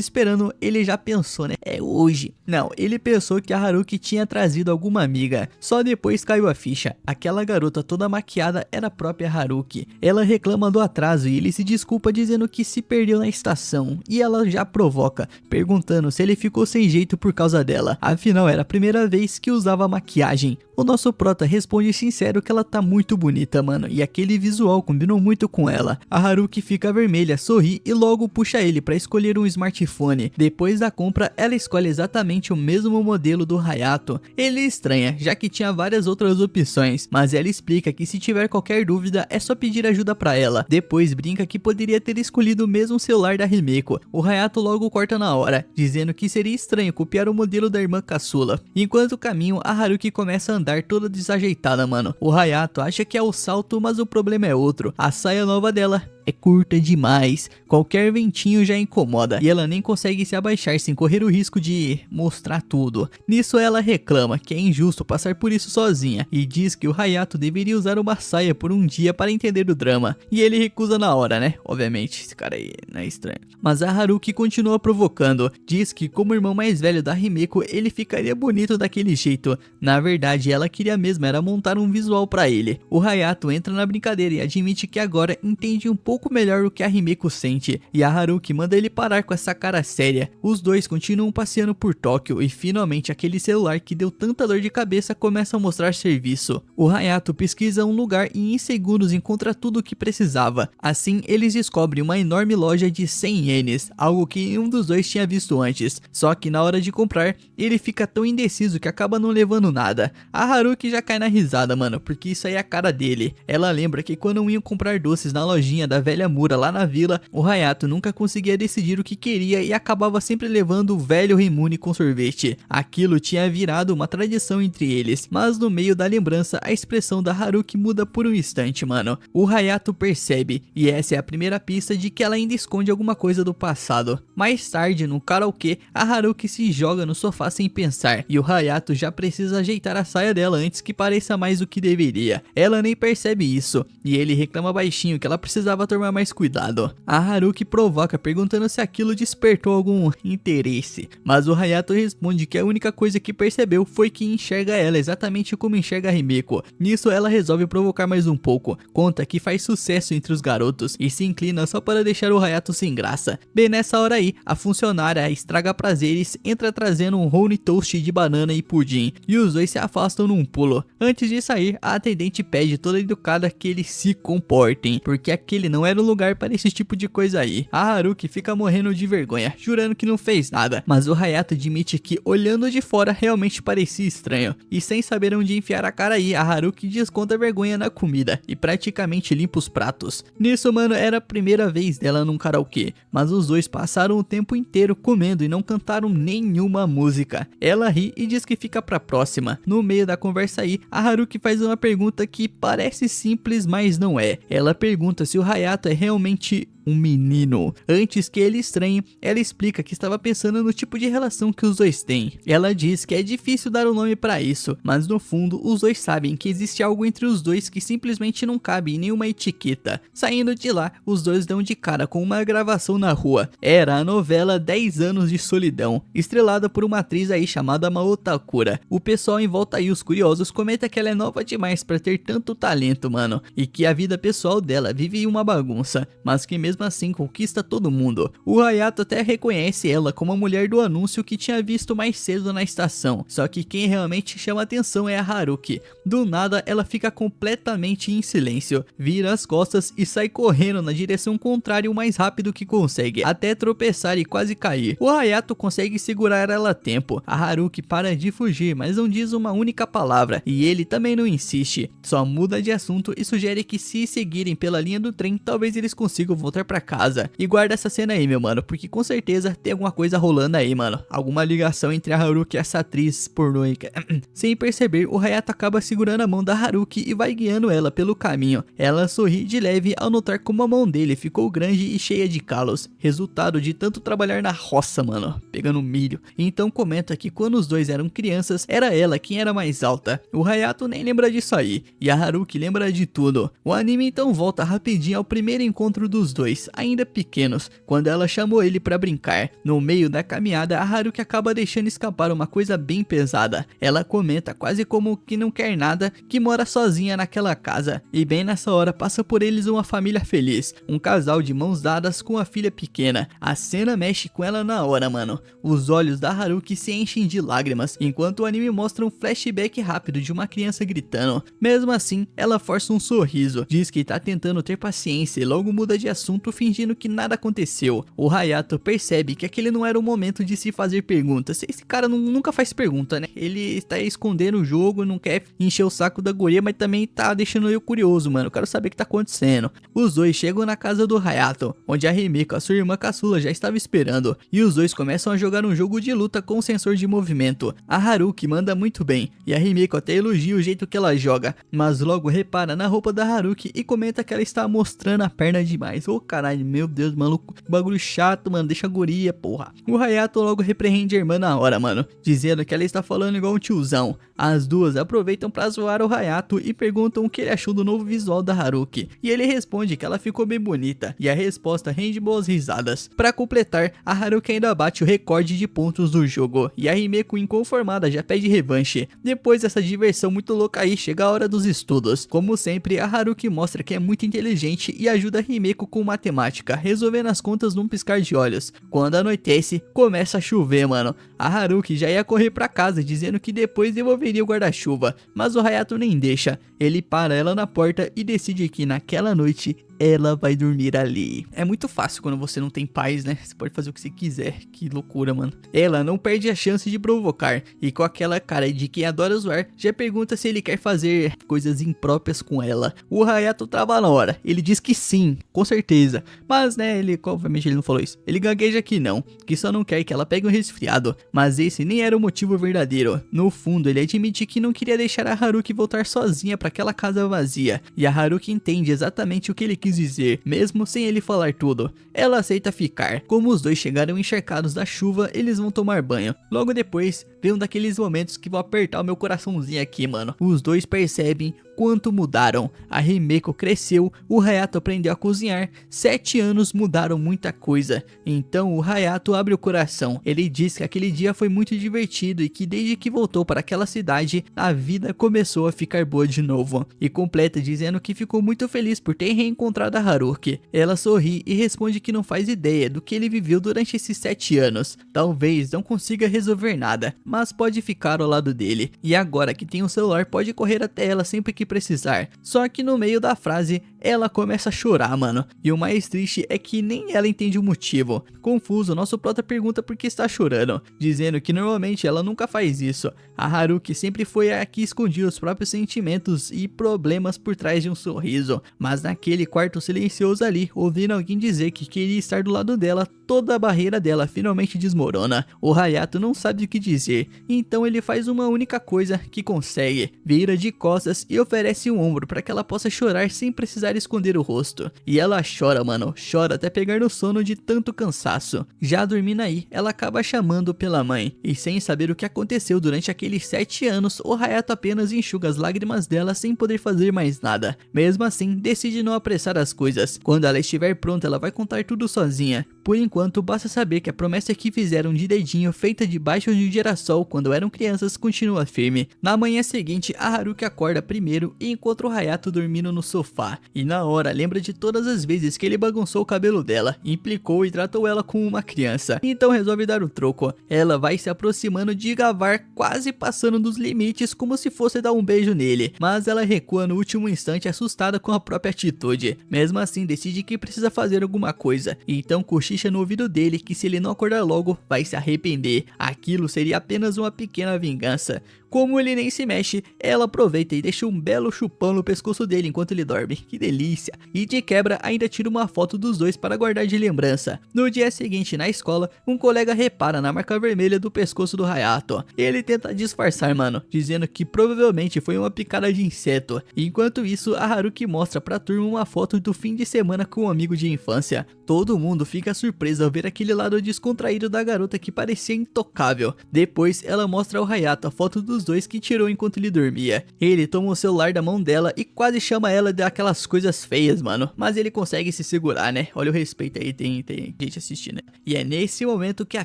esperando, ele já pensou, né? É hoje. Não, ele pensou que a Haruki tinha trazido alguma amiga. Só depois caiu a ficha. Aquela garota toda maquiada era a própria Haruki. Ela reclama do atraso e ele se desculpa dizendo que se perdeu na estação. E ela já provoca, perguntando se ele ficou sem jeito por causa dela. Afinal, era a primeira vez que usava maquiagem. O nosso prota responde sincero que ela tá muito bonita, mano, e aquele visual combinou muito com ela. A Haruki fica vermelha, sorri e logo puxa ele para escolher um smartphone. Depois da compra, ela escolhe exatamente o mesmo modelo do Hayato. Ele estranha, já que tinha várias outras opções, mas ela explica que se tiver qualquer dúvida é só pedir ajuda para ela. Depois brinca que poderia ter escolhido o mesmo celular da Himiko. O Hayato logo corta na hora, dizendo que seria estranho copiar o modelo da irmã caçula. Enquanto caminham, a Haruki começa a andar toda desajeitada, mano. O Hayato acha que é o salto, mas o problema é outro. A saia nova dela é curta demais, qualquer ventinho já incomoda e ela nem consegue se abaixar sem correr o risco de mostrar tudo. Nisso ela reclama que é injusto passar por isso sozinha e diz que o Hayato deveria usar uma saia por um dia para entender o drama. E ele recusa na hora, né? Obviamente, esse cara aí não é estranho. Mas a Haruki continua provocando, diz que como irmão mais velho da Himiko, ele ficaria bonito daquele jeito. Na verdade, ela queria mesmo era montar um visual para ele. O Hayato entra na brincadeira e admite que agora entende um pouco melhor o que a Himiko sente, e a Haruki manda ele parar com essa cara séria. Os dois continuam passeando por Tóquio e finalmente aquele celular que deu tanta dor de cabeça começa a mostrar serviço. O Hayato pesquisa um lugar e em segundos encontra tudo o que precisava. Assim eles descobrem uma enorme loja de 100 ienes, algo que um dos dois tinha visto antes. Só que na hora de comprar, ele fica tão indeciso que acaba não levando nada. A Haruki já cai na risada, mano, porque isso aí é a cara dele. Ela lembra que quando iam comprar doces na lojinha da velha Mura lá na vila, o Hayato nunca conseguia decidir o que queria e acabava sempre levando o velho Rimune com sorvete. Aquilo tinha virado uma tradição entre eles, mas no meio da lembrança a expressão da Haruki muda por um instante, mano. O Hayato percebe, e essa é a primeira pista de que ela ainda esconde alguma coisa do passado. Mais tarde, no karaokê, a Haruki se joga no sofá sem pensar, e o Hayato já precisa ajeitar a saia dela antes que pareça mais do que deveria. Ela nem percebe isso, e ele reclama baixinho que ela precisava tomar mais cuidado. A Haruki provoca perguntando se aquilo despertou algum interesse, mas o Hayato responde que a única coisa que percebeu foi que enxerga ela exatamente como enxerga a Himiko. Nisso ela resolve provocar mais um pouco, conta que faz sucesso entre os garotos e se inclina só para deixar o Hayato sem graça. Bem nessa hora aí, a funcionária estraga prazeres entra trazendo um honey toast de banana e pudim, e os dois se afastam num pulo. Antes de sair, a atendente pede toda educada que eles se comportem, porque aquele não era o lugar para esse tipo de coisa aí. A Haruki fica morrendo de vergonha, jurando que não fez nada, mas o Hayato admite que olhando de fora realmente parecia estranho, e sem saber onde enfiar a cara aí, a Haruki desconta a vergonha na comida e praticamente limpa os pratos. Nisso, mano, era a primeira vez dela num karaokê, mas os dois passaram o tempo inteiro comendo e não cantaram nenhuma música. Ela ri e diz que fica pra próxima. No meio da conversa aí, a Haruki faz uma pergunta que parece simples, mas não é. Ela pergunta se o Hayato Hayato é realmente um menino. Antes que ele estranhe, ela explica que estava pensando no tipo de relação que os dois têm. Ela diz que é difícil dar um nome pra isso, mas no fundo os dois sabem que existe algo entre os dois que simplesmente não cabe em nenhuma etiqueta. Saindo de lá, os dois dão de cara com uma gravação na rua. Era a novela 10 anos de solidão, estrelada por uma atriz aí chamada Mao Takura. O pessoal em volta aí, os curiosos, comenta que ela é nova demais pra ter tanto talento, mano, e que a vida pessoal dela vive uma bagunça, mas que mesmo assim conquista todo mundo. O Hayato até reconhece ela como a mulher do anúncio que tinha visto mais cedo na estação, só que quem realmente chama atenção é a Haruki. Do nada ela fica completamente em silêncio, vira as costas e sai correndo na direção contrária o mais rápido que consegue, até tropeçar e quase cair. O Hayato consegue segurar ela a tempo, a Haruki para de fugir, mas não diz uma única palavra, e ele também não insiste, só muda de assunto e sugere que se seguirem pela linha do trem, talvez eles consigam voltar pra casa. E guarda essa cena aí, meu mano, porque com certeza tem alguma coisa rolando aí, mano, alguma ligação entre a Haruki e essa atriz pornôica. Sem perceber, o Hayato acaba segurando a mão da Haruki e vai guiando ela pelo caminho. Ela sorri de leve ao notar como a mão dele ficou grande e cheia de calos, resultado de tanto trabalhar na roça, mano, pegando milho. Então comenta que quando os dois eram crianças, era ela quem era mais alta. O Hayato nem lembra disso aí, e a Haruki lembra de tudo. O anime então volta rapidinho ao primeiro encontro dos dois, ainda pequenos, quando ela chamou ele pra brincar. No meio da caminhada, a Haruki acaba deixando escapar uma coisa bem pesada. Ela comenta quase como que não quer nada, que mora sozinha naquela casa, e bem nessa hora passa por eles uma família feliz, um casal de mãos dadas com a filha pequena. A cena mexe com ela na hora, mano. Os olhos da Haruki se enchem de lágrimas, enquanto o anime mostra um flashback rápido de uma criança gritando. Mesmo assim, ela força um sorriso, diz que tá tentando ter paciência e logo muda de assunto fingindo que nada aconteceu. O Hayato percebe que aquele não era o momento de se fazer perguntas. Esse cara nunca faz pergunta, né? Ele está escondendo o jogo, não quer encher o saco da guria, mas também tá deixando eu curioso, mano. Eu quero saber o que tá acontecendo. Os dois chegam na casa do Hayato, onde a Himeko, a sua irmã caçula, já estava esperando. E os dois começam a jogar um jogo de luta com sensor de movimento. A Haruki manda muito bem, e a Himeko até elogia o jeito que ela joga, mas logo repara na roupa da Haruki e comenta que ela está mostrando a perna demais. Ô caralho, meu Deus, maluco, bagulho chato, mano, deixa a guria, porra. O Hayato logo repreende a irmã na hora, mano, dizendo que ela está falando igual um tiozão. As duas aproveitam pra zoar o Hayato e perguntam o que ele achou do novo visual da Haruki, e ele responde que ela ficou bem bonita, e a resposta rende boas risadas. Pra completar, a Haruki ainda bate o recorde de pontos do jogo, e a Himeko, inconformada, já pede revanche. Depois dessa diversão muito louca aí, chega a hora dos estudos. Como sempre, a Haruki mostra que é muito inteligente e ajuda a Himeko com matemática, resolvendo as contas num piscar de olhos. Quando anoitece, começa a chover, mano. A Haruki já ia correr pra casa, dizendo que depois devolveria o guarda-chuva, mas o Hayato nem deixa. Ele para ela na porta e decide que naquela noite ela vai dormir ali. É muito fácil quando você não tem pais, né? Você pode fazer o que você quiser. Que loucura, mano. Ela não perde a chance de provocar, e com aquela cara de quem adora zoar, já pergunta se ele quer fazer coisas impróprias com ela. O Hayato trava na hora. Ele diz que sim, com certeza. Mas, né, ele, obviamente ele não falou isso. Ele gagueja que não, que só não quer que ela pegue um resfriado. Mas esse nem era o motivo verdadeiro. No fundo, ele admite que não queria deixar a Haruki voltar sozinha para aquela casa vazia. E a Haruki entende exatamente o que ele quis dizer, mesmo sem ele falar tudo. Ela aceita ficar. Como os dois chegaram encharcados da chuva, eles vão tomar banho. Logo depois, vem um daqueles momentos que vão apertar o meu coraçãozinho aqui, mano. Os dois percebem quanto mudaram. A Himeko cresceu, o Hayato aprendeu a cozinhar. 7 anos mudaram muita coisa. Então o Hayato abre o coração. Ele diz que aquele dia foi muito divertido e que desde que voltou para aquela cidade, a vida começou a ficar boa de novo. E completa dizendo que ficou muito feliz por ter reencontrado a Haruki. Ela sorri e responde que não faz ideia do que ele viveu durante esses 7 anos. Talvez não consiga resolver nada, mas pode ficar ao lado dele. E agora que tem um celular, pode correr até ela sempre que precisar. Só que no meio da frase, ela começa a chorar, mano. E o mais triste é que nem ela entende o motivo. Confuso, nosso prota pergunta por que está chorando, dizendo que normalmente ela nunca faz isso. A Haruki sempre foi a que escondia os próprios sentimentos e problemas por trás de um sorriso. Mas naquele quarto silencioso ali, ouvindo alguém dizer que queria estar do lado dela, toda a barreira dela finalmente desmorona. O Hayato não sabe o que dizer, então ele faz uma única coisa que consegue. Vira de costas e oferece um ombro para que ela possa chorar sem precisar precisar esconder o rosto. E ela chora, mano, chora até pegar no sono de tanto cansaço. Já dormindo aí, ela acaba chamando pela mãe, e sem saber o que aconteceu durante aqueles 7 anos, o Hayato apenas enxuga as lágrimas dela sem poder fazer mais nada. Mesmo assim, decide não apressar as coisas. Quando ela estiver pronta, ela vai contar tudo sozinha. Por enquanto, basta saber que a promessa que fizeram de dedinho, feita debaixo de um girassol quando eram crianças, continua firme. Na manhã seguinte, a Haruki acorda primeiro e encontra o Hayato dormindo no sofá. E na hora, lembra de todas as vezes que ele bagunçou o cabelo dela, implicou e tratou ela como uma criança. Então resolve dar o troco. Ela vai se aproximando de Gavar, quase passando dos limites como se fosse dar um beijo nele. Mas ela recua no último instante, assustada com a própria atitude. Mesmo assim, decide que precisa fazer alguma coisa. Então cochicha no ouvido dele que se ele não acordar logo, vai se arrepender. Aquilo seria apenas uma pequena vingança. Como ele nem se mexe, ela aproveita e deixa um belo chupão no pescoço dele enquanto ele dorme. Que delícia! E de quebra ainda tira uma foto dos dois para guardar de lembrança. No dia seguinte na escola, um colega repara na marca vermelha do pescoço do Hayato. Ele tenta disfarçar, mano, dizendo que provavelmente foi uma picada de inseto. Enquanto isso, a Haruki mostra pra turma uma foto do fim de semana com um amigo de infância. Todo mundo fica surpreso ao ver aquele lado descontraído da garota que parecia intocável. Depois, ela mostra ao Hayato a foto dos dois que tirou enquanto ele dormia. Ele toma o celular da mão dela e quase chama ela de aquelas coisas feias, mano. Mas ele consegue se segurar, né? Olha o respeito aí, tem gente assistindo. E é nesse momento que a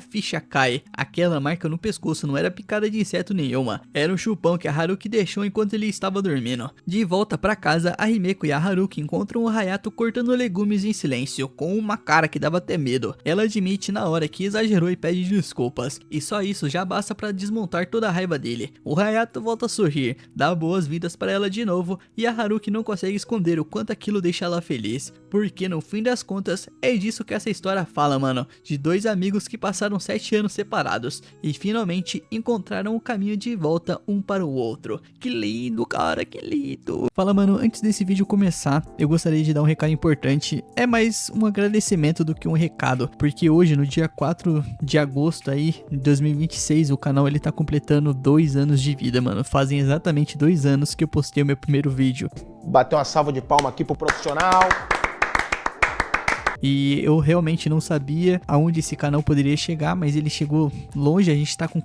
ficha cai. Aquela marca no pescoço não era picada de inseto nenhuma. Era um chupão que a Haruki deixou enquanto ele estava dormindo. De volta pra casa, a Himeko e a Haruki encontram o Hayato cortando legumes em silêncio, com uma cara que dava até medo. Ela admite na hora que exagerou e pede desculpas. E só isso já basta pra desmontar toda a raiva dele. O Hayato volta a sorrir, dá boas-vindas para ela de novo e a Haruki não consegue esconder o quanto aquilo deixa ela feliz. Porque no fim das contas, é disso que essa história fala, mano. De dois amigos que passaram 7 anos separados e finalmente encontraram o caminho de volta um para o outro. Que lindo, cara, que lindo. Fala, mano, antes desse vídeo começar, eu gostaria de dar um recado importante. É mais um agradecimento do que um recado, porque hoje, no dia 4 de agosto aí, de 2026, o canal ele tá completando 2 anos de vida, mano. Fazem exatamente 2 anos que eu postei o meu primeiro vídeo. Bateu uma salva de palma aqui pro profissional. E eu realmente não sabia aonde esse canal poderia chegar, mas ele chegou longe. A gente tá com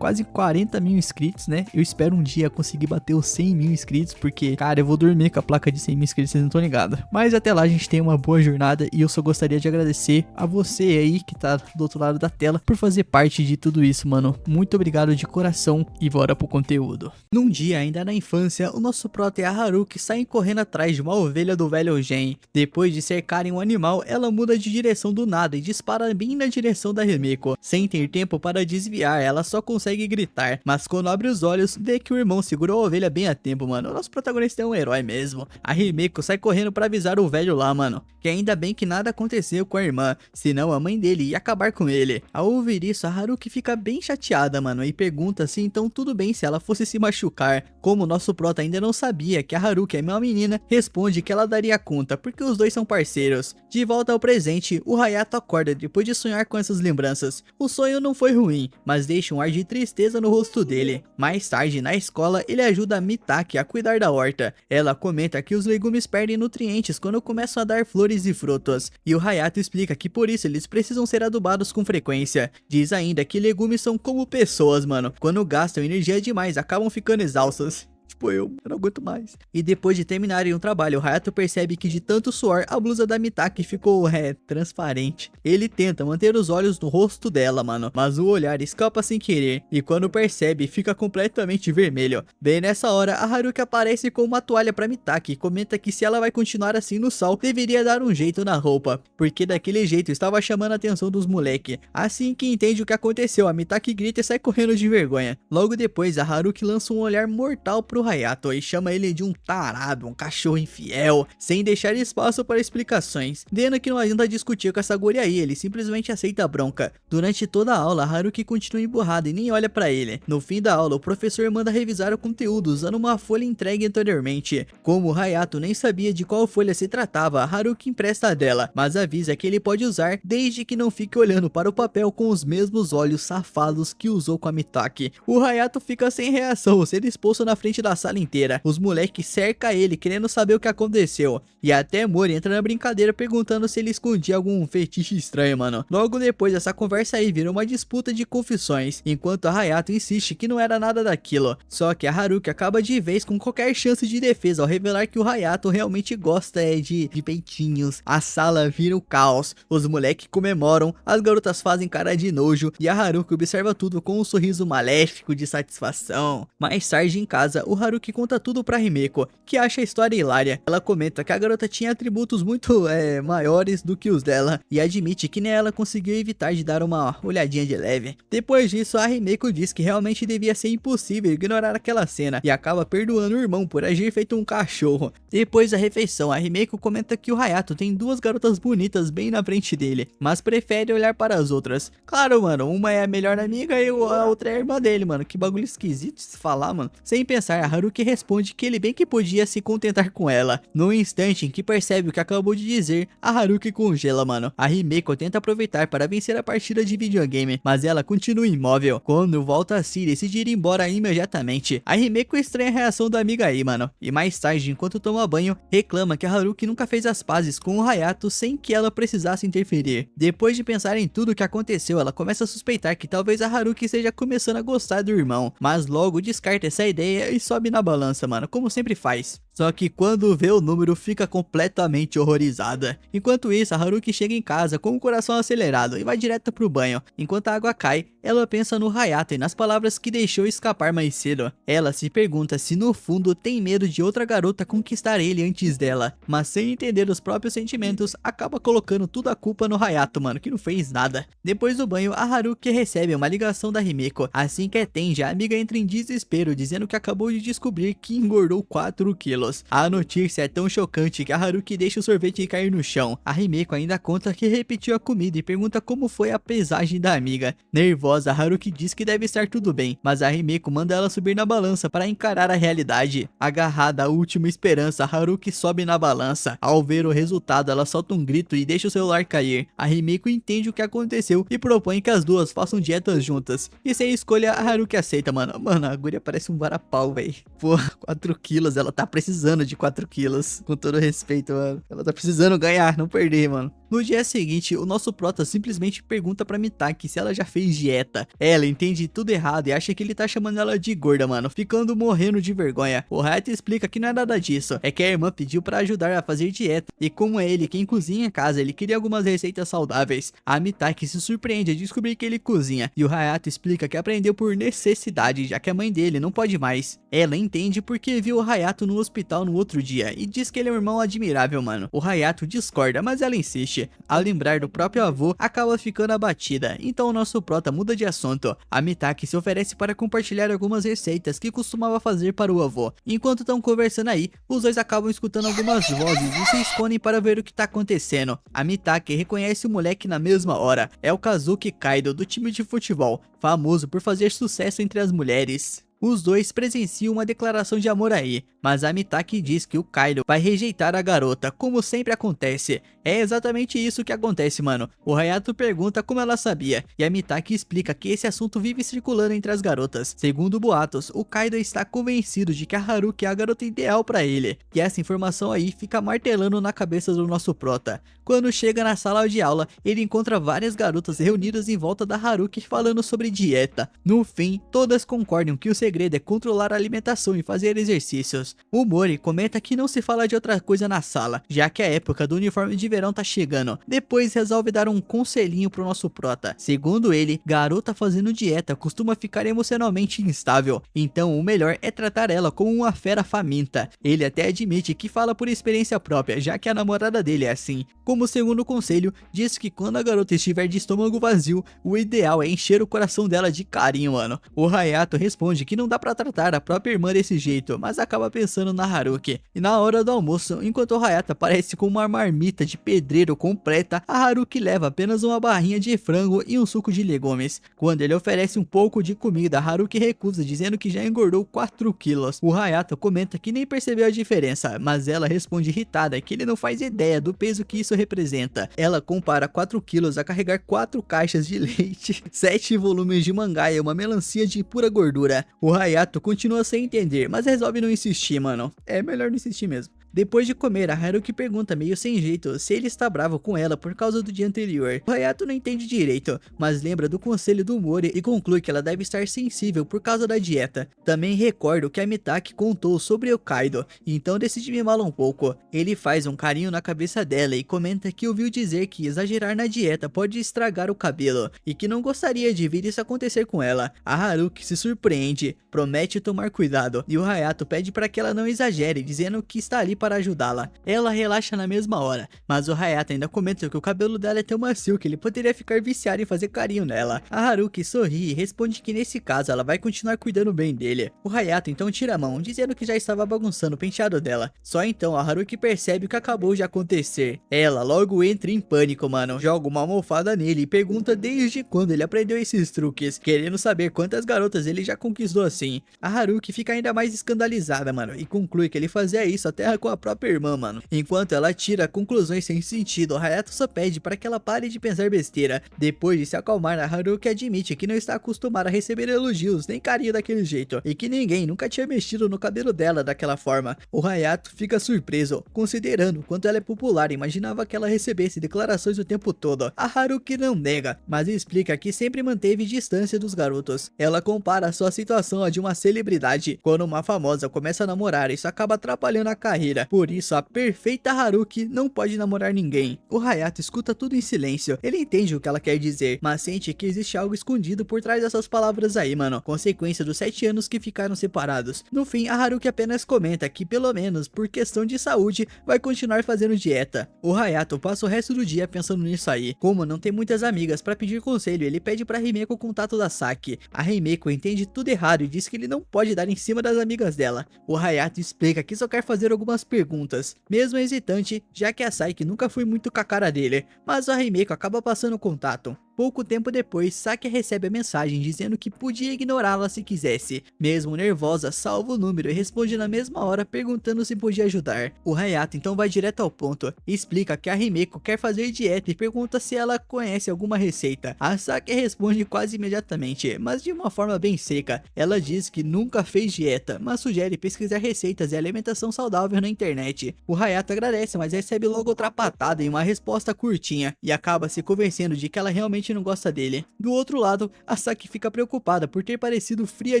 quase 40 mil inscritos, né? Eu espero um dia conseguir bater os 100 mil inscritos, porque, cara, eu vou dormir com a placa de 100 mil inscritos, vocês não estão ligados. Mas até lá a gente tem uma boa jornada e eu só gostaria de agradecer a você aí que tá do outro lado da tela por fazer parte de tudo isso, mano. Muito obrigado de coração e bora pro conteúdo. Num dia ainda na infância, o nosso prota e a Haruki saem correndo atrás de uma ovelha do velho Gen. Depois de cercarem um animal, ela muda de direção do nada e dispara bem na direção da Himeko. Sem ter tempo para desviar, ela só consegue gritar, mas quando abre os olhos, vê que o irmão segurou a ovelha bem a tempo, mano. O nosso protagonista é um herói mesmo. A Himeko sai correndo para avisar o velho lá, mano, que ainda bem que nada aconteceu com a irmã, senão a mãe dele ia acabar com ele. Ao ouvir isso, a Haruki fica bem chateada, mano, e pergunta se então tudo bem se ela fosse se machucar. Como o nosso prota ainda não sabia que a Haruki é uma menina, responde que ela daria conta, porque os dois são parceiros. De volta ao presente, o Hayato acorda depois de sonhar com essas lembranças. O sonho não foi ruim, mas deixa um ar de tristeza no rosto dele. Mais tarde, na escola, ele ajuda a Mitaki a cuidar da horta. Ela comenta que os legumes perdem nutrientes quando começam a dar flores e frutos, e o Hayato explica que por isso eles precisam ser adubados com frequência. Diz ainda que legumes são como pessoas, mano. Quando gastam energia demais, acabam ficando exaustos. Tipo eu não aguento mais. E depois de terminarem o trabalho, o Hayato percebe que de tanto suor, a blusa da Mitaki ficou, transparente. Ele tenta manter os olhos no rosto dela, mano, mas o olhar escapa sem querer, e quando percebe, fica completamente vermelho. Bem nessa hora, a Haruki aparece com uma toalha pra Mitaki e comenta que se ela vai continuar assim no sol, deveria dar um jeito na roupa, porque daquele jeito estava chamando a atenção dos moleque. Assim que entende o que aconteceu, a Mitaki grita e sai correndo de vergonha. Logo depois, a Haruki lança um olhar mortal pro Hayato e chama ele de um tarado, um cachorro infiel, sem deixar espaço para explicações. Dizendo que não adianta discutir com essa guria aí, ele simplesmente aceita a bronca. Durante toda a aula, Haruki continua emburrada e nem olha pra ele. No fim da aula, o professor manda revisar o conteúdo usando uma folha entregue anteriormente. Como o Hayato nem sabia de qual folha se tratava, Haruki empresta a dela, mas avisa que ele pode usar desde que não fique olhando para o papel com os mesmos olhos safados que usou com a Mitaki. O Hayato fica sem reação, sendo expulso na frente da da sala inteira. Os moleques cercam ele, querendo saber o que aconteceu. E até Mori entra na brincadeira perguntando se ele escondia algum fetiche estranho, mano. Logo depois, essa conversa aí vira uma disputa de confissões, enquanto a Hayato insiste que não era nada daquilo. Só que a Haruki acaba de vez com qualquer chance de defesa ao revelar que o Hayato realmente gosta de peitinhos. A sala vira o caos, os moleques comemoram, as garotas fazem cara de nojo e a Haruki observa tudo com um sorriso maléfico de satisfação. Mais tarde em casa, o Haruki conta tudo pra Himeko, que acha a história hilária. Ela comenta que a garota tinha atributos muito maiores do que os dela e admite que nem ela conseguiu evitar de dar uma olhadinha de leve. Depois disso, a Himeko diz que realmente devia ser impossível ignorar aquela cena e acaba perdoando o irmão por agir feito um cachorro. Depois da refeição, a Himeko comenta que o Hayato tem duas garotas bonitas bem na frente dele, mas prefere olhar para as outras. Claro, mano, uma é a melhor amiga e a outra é a irmã dele, mano. Que bagulho esquisito de se falar, mano. Sem pensar, a Haruki responde que ele bem que podia se contentar com ela. No instante em que percebe o que acabou de dizer, a Haruki congela, mano. A Himeko tenta aproveitar para vencer a partida de videogame, mas ela continua imóvel. Quando volta a si, decide ir embora imediatamente. A Himeko estranha a reação da amiga aí, mano. E mais tarde, enquanto toma banho, reclama que a Haruki nunca fez as pazes com o Hayato sem que ela precisasse interferir. Depois de pensar em tudo o que aconteceu, ela começa a suspeitar que talvez a Haruki esteja começando a gostar do irmão, mas logo descarta essa ideia e sobe na balança, mano, como sempre faz. Só que quando vê o número fica completamente horrorizada. Enquanto isso, a Haruki chega em casa com o coração acelerado e vai direto pro banho. Enquanto a água cai, ela pensa no Hayato e nas palavras que deixou escapar mais cedo. Ela se pergunta se no fundo tem medo de outra garota conquistar ele antes dela, mas sem entender os próprios sentimentos, acaba colocando tudo a culpa no Hayato, mano, que não fez nada. Depois do banho, a Haruki recebe uma ligação da Himeko. Assim que atende, a amiga entra em desespero, dizendo que acabou de descobrir que engordou 4 quilos. A notícia é tão chocante que a Haruki deixa o sorvete cair no chão. A Himeko ainda conta que repetiu a comida e pergunta como foi a pesagem da amiga. Nervosa, a Haruki diz que deve estar tudo bem, mas a Himeko manda ela subir na balança para encarar a realidade. Agarrada à última esperança, a Haruki sobe na balança. Ao ver o resultado, ela solta um grito e deixa o celular cair. A Himeko entende o que aconteceu e propõe que as duas façam dietas juntas. E sem escolha, a Haruki aceita, mano. Mano, a guria parece um varapau, velho. Pô, 4 quilos, ela tá precisando de 4 quilos. Com todo respeito, mano. Ela tá precisando ganhar, não perder, mano. No dia seguinte, o nosso prota simplesmente pergunta pra Mitaki se ela já fez dieta. Ela entende tudo errado e acha que ele tá chamando ela de gorda, mano, ficando morrendo de vergonha. O Hayato explica que não é nada disso, é que a irmã pediu pra ajudar a fazer dieta, e como é ele quem cozinha em casa, ele queria algumas receitas saudáveis. A Mitaki se surpreende a descobrir que ele cozinha, e o Hayato explica que aprendeu por necessidade, já que a mãe dele não pode mais. Ela entende porque viu o Hayato no hospital no outro dia, e diz que ele é um irmão admirável, mano. O Hayato discorda, mas ela insiste. Ao lembrar do próprio avô, acaba ficando abatida, então o nosso prota muda de assunto. A Mitaki se oferece para compartilhar algumas receitas que costumava fazer para o avô. Enquanto estão conversando aí, os dois acabam escutando algumas vozes e se escondem para ver o que tá acontecendo. A Mitaki reconhece o moleque na mesma hora. É o Kazuki Kaido, do time de futebol, famoso por fazer sucesso entre as mulheres. Os dois presenciam uma declaração de amor aí, mas a Mitaki diz que o Kaido vai rejeitar a garota, como sempre acontece. É exatamente isso que acontece, mano. O Hayato pergunta como ela sabia, e a Mitaki explica que esse assunto vive circulando entre as garotas. Segundo boatos, o Kaido está convencido de que a Haruki é a garota ideal pra ele, e essa informação aí fica martelando na cabeça do nosso prota. Quando chega na sala de aula, ele encontra várias garotas reunidas em volta da Haruki falando sobre dieta. No fim, todas concordam que o segredo é controlar a alimentação e fazer exercícios. O Mori comenta que não se fala de outra coisa na sala, já que a época do uniforme de verão tá chegando. Depois resolve dar um conselhinho pro nosso prota. Segundo ele, garota fazendo dieta costuma ficar emocionalmente instável, então o melhor é tratar ela como uma fera faminta. Ele até admite que fala por experiência própria, já que a namorada dele é assim. Como segundo conselho, diz que quando a garota estiver de estômago vazio, o ideal é encher o coração dela de carinho, mano. O Hayato responde que não dá pra tratar a própria irmã desse jeito, mas acaba pensando na Haruki. E na hora do almoço, enquanto o Hayato aparece com uma marmita de pedreiro completa, a Haruki leva apenas uma barrinha de frango e um suco de legumes. Quando ele oferece um pouco de comida, a Haruki recusa, dizendo que já engordou 4 quilos. O Hayato comenta que nem percebeu a diferença, mas ela responde irritada que ele não faz ideia do peso que isso representa. Ela compara 4 quilos a carregar 4 caixas de leite, 7 volumes de mangá e uma melancia de pura gordura. O Hayato continua sem entender, mas resolve não insistir, mano. É melhor não insistir mesmo. Depois de comer, a Haruki pergunta meio sem jeito se ele está bravo com ela por causa do dia anterior. O Hayato não entende direito, mas lembra do conselho do Mori e conclui que ela deve estar sensível por causa da dieta. Também recorda o que a Mitaki contou sobre o Kaido, então decide mimá-la um pouco. Ele faz um carinho na cabeça dela e comenta que ouviu dizer que exagerar na dieta pode estragar o cabelo, e que não gostaria de ver isso acontecer com ela. A Haruki se surpreende, promete tomar cuidado, e o Hayato pede para que ela não exagere, dizendo que está ali para ajudá-la. Ela relaxa na mesma hora, mas o Hayato ainda comenta que o cabelo dela é tão macio que ele poderia ficar viciado em fazer carinho nela. A Haruki sorri e responde que nesse caso ela vai continuar cuidando bem dele. O Hayato então tira a mão, dizendo que já estava bagunçando o penteado dela. Só então a Haruki percebe o que acabou de acontecer. Ela logo entra em pânico, mano, joga uma almofada nele e pergunta desde quando ele aprendeu esses truques, querendo saber quantas garotas ele já conquistou assim. A Haruki fica ainda mais escandalizada, mano, e conclui que ele fazia isso até com a própria irmã, mano. Enquanto ela tira conclusões sem sentido, o Hayato só pede para que ela pare de pensar besteira. Depois de se acalmar, a Haruki admite que não está acostumada a receber elogios nem carinho daquele jeito, e que ninguém nunca tinha mexido no cabelo dela daquela forma. O Hayato fica surpreso, considerando quanto ela é popular e imaginava que ela recebesse declarações o tempo todo. A Haruki não nega, mas explica que sempre manteve distância dos garotos. Ela compara a sua situação à de uma celebridade. Quando uma famosa começa a namorar, isso acaba atrapalhando a carreira. Por isso, a perfeita Haruki não pode namorar ninguém. O Hayato escuta tudo em silêncio. Ele entende o que ela quer dizer, mas sente que existe algo escondido por trás dessas palavras aí, mano. Consequência dos 7 anos que ficaram separados. No fim, a Haruki apenas comenta que, pelo menos por questão de saúde, vai continuar fazendo dieta. O Hayato passa o resto do dia pensando nisso aí. Como não tem muitas amigas pra pedir conselho, ele pede pra Himeko o contato da Saki. A Himeko entende tudo errado e diz que ele não pode dar em cima das amigas dela. O Hayato explica que só quer fazer algumas perguntas, mesmo hesitante, já que a Saki nunca foi muito com a cara dele, mas a Himeko acaba passando o contato. Pouco tempo depois, Saki recebe a mensagem dizendo que podia ignorá-la se quisesse. Mesmo nervosa, salva o número e responde na mesma hora perguntando se podia ajudar. O Hayato então vai direto ao ponto e explica que a Himeko quer fazer dieta e pergunta se ela conhece alguma receita. A Saki responde quase imediatamente, mas de uma forma bem seca. Ela diz que nunca fez dieta, mas sugere pesquisar receitas e alimentação saudável na internet. O Hayato agradece, mas recebe logo outra patada em uma resposta curtinha e acaba se convencendo de que ela realmente não gosta dele. Do outro lado, a Saki fica preocupada por ter parecido fria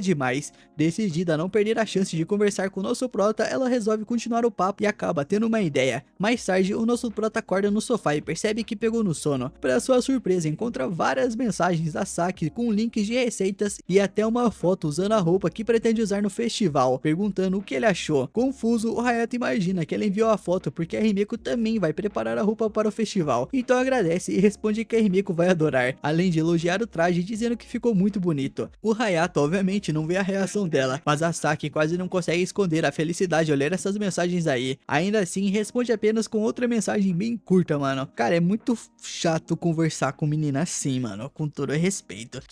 demais. Decidida a não perder a chance de conversar com o nosso prota, ela resolve continuar o papo e acaba tendo uma ideia. Mais tarde, o nosso prota acorda no sofá e percebe que pegou no sono. Para sua surpresa, encontra várias mensagens da Saki com links de receitas e até uma foto usando a roupa que pretende usar no festival, perguntando o que ele achou. Confuso, o Hayato imagina que ela enviou a foto porque a Himeko também vai preparar a roupa para o festival. Então agradece e responde que a Himeko vai adorar, além de elogiar o traje dizendo que ficou muito bonito. O Hayato obviamente não vê a reação dela, mas a Saki quase não consegue esconder a felicidade ao ler essas mensagens aí. Ainda assim, responde apenas com outra mensagem bem curta, mano. Cara, é muito chato conversar com menina assim, mano, com todo respeito.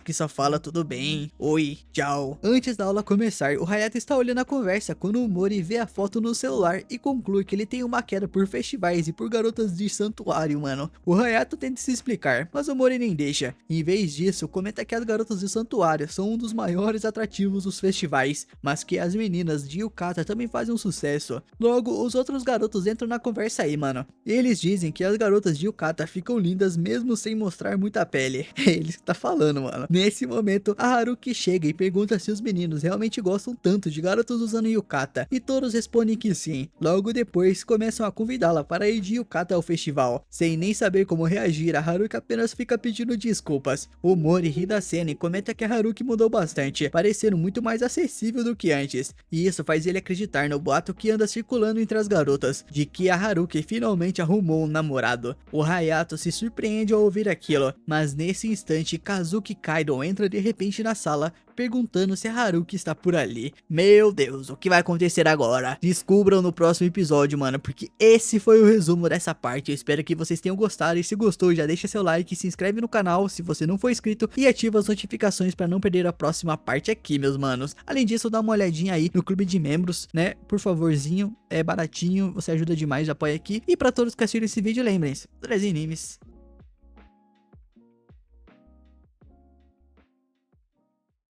Que só fala tudo bem, oi, tchau. Antes da aula começar, o Hayato está olhando a conversa quando o Mori vê a foto no celular e conclui que ele tem uma queda por festivais e por garotas de santuário, mano. O Hayato tenta se explicar, mas o Mori nem deixa. Em vez disso, comenta que as garotas do santuário são um dos maiores atrativos dos festivais, mas que as meninas de Yukata também fazem um sucesso. Logo, os outros garotos entram na conversa aí, mano. Eles dizem que as garotas de Yukata ficam lindas mesmo sem mostrar muita pele. É eles que tá falando, mano. Nesse momento, a Haruki chega e pergunta se os meninos realmente gostam tanto de garotos usando Yukata, e todos respondem que sim. Logo depois, começam a convidá-la para ir de Yukata ao festival. Sem nem saber como reagir, a Haruki apenas fica pedindo desculpas. O Mori ri da cena e comenta que a Haruki mudou bastante, parecendo muito mais acessível do que antes, e isso faz ele acreditar no boato que anda circulando entre as garotas, de que a Haruki finalmente arrumou um namorado. O Hayato se surpreende ao ouvir aquilo, mas nesse instante Kazuki Kaido entra de repente na sala, perguntando se a Haruki está por ali. Meu Deus, o que vai acontecer agora? Descubram no próximo episódio, mano, porque esse foi o resumo dessa parte. Eu espero que vocês tenham gostado, e se gostou, já deixa seu like, se inscreve no canal se você não for inscrito e ativa as notificações para não perder a próxima parte aqui, meus manos. Além disso, dá uma olhadinha aí no clube de membros, né? Por favorzinho, é baratinho, você ajuda demais, apoia aqui. E para todos que assistiram esse vídeo, lembrem-se, 13 animes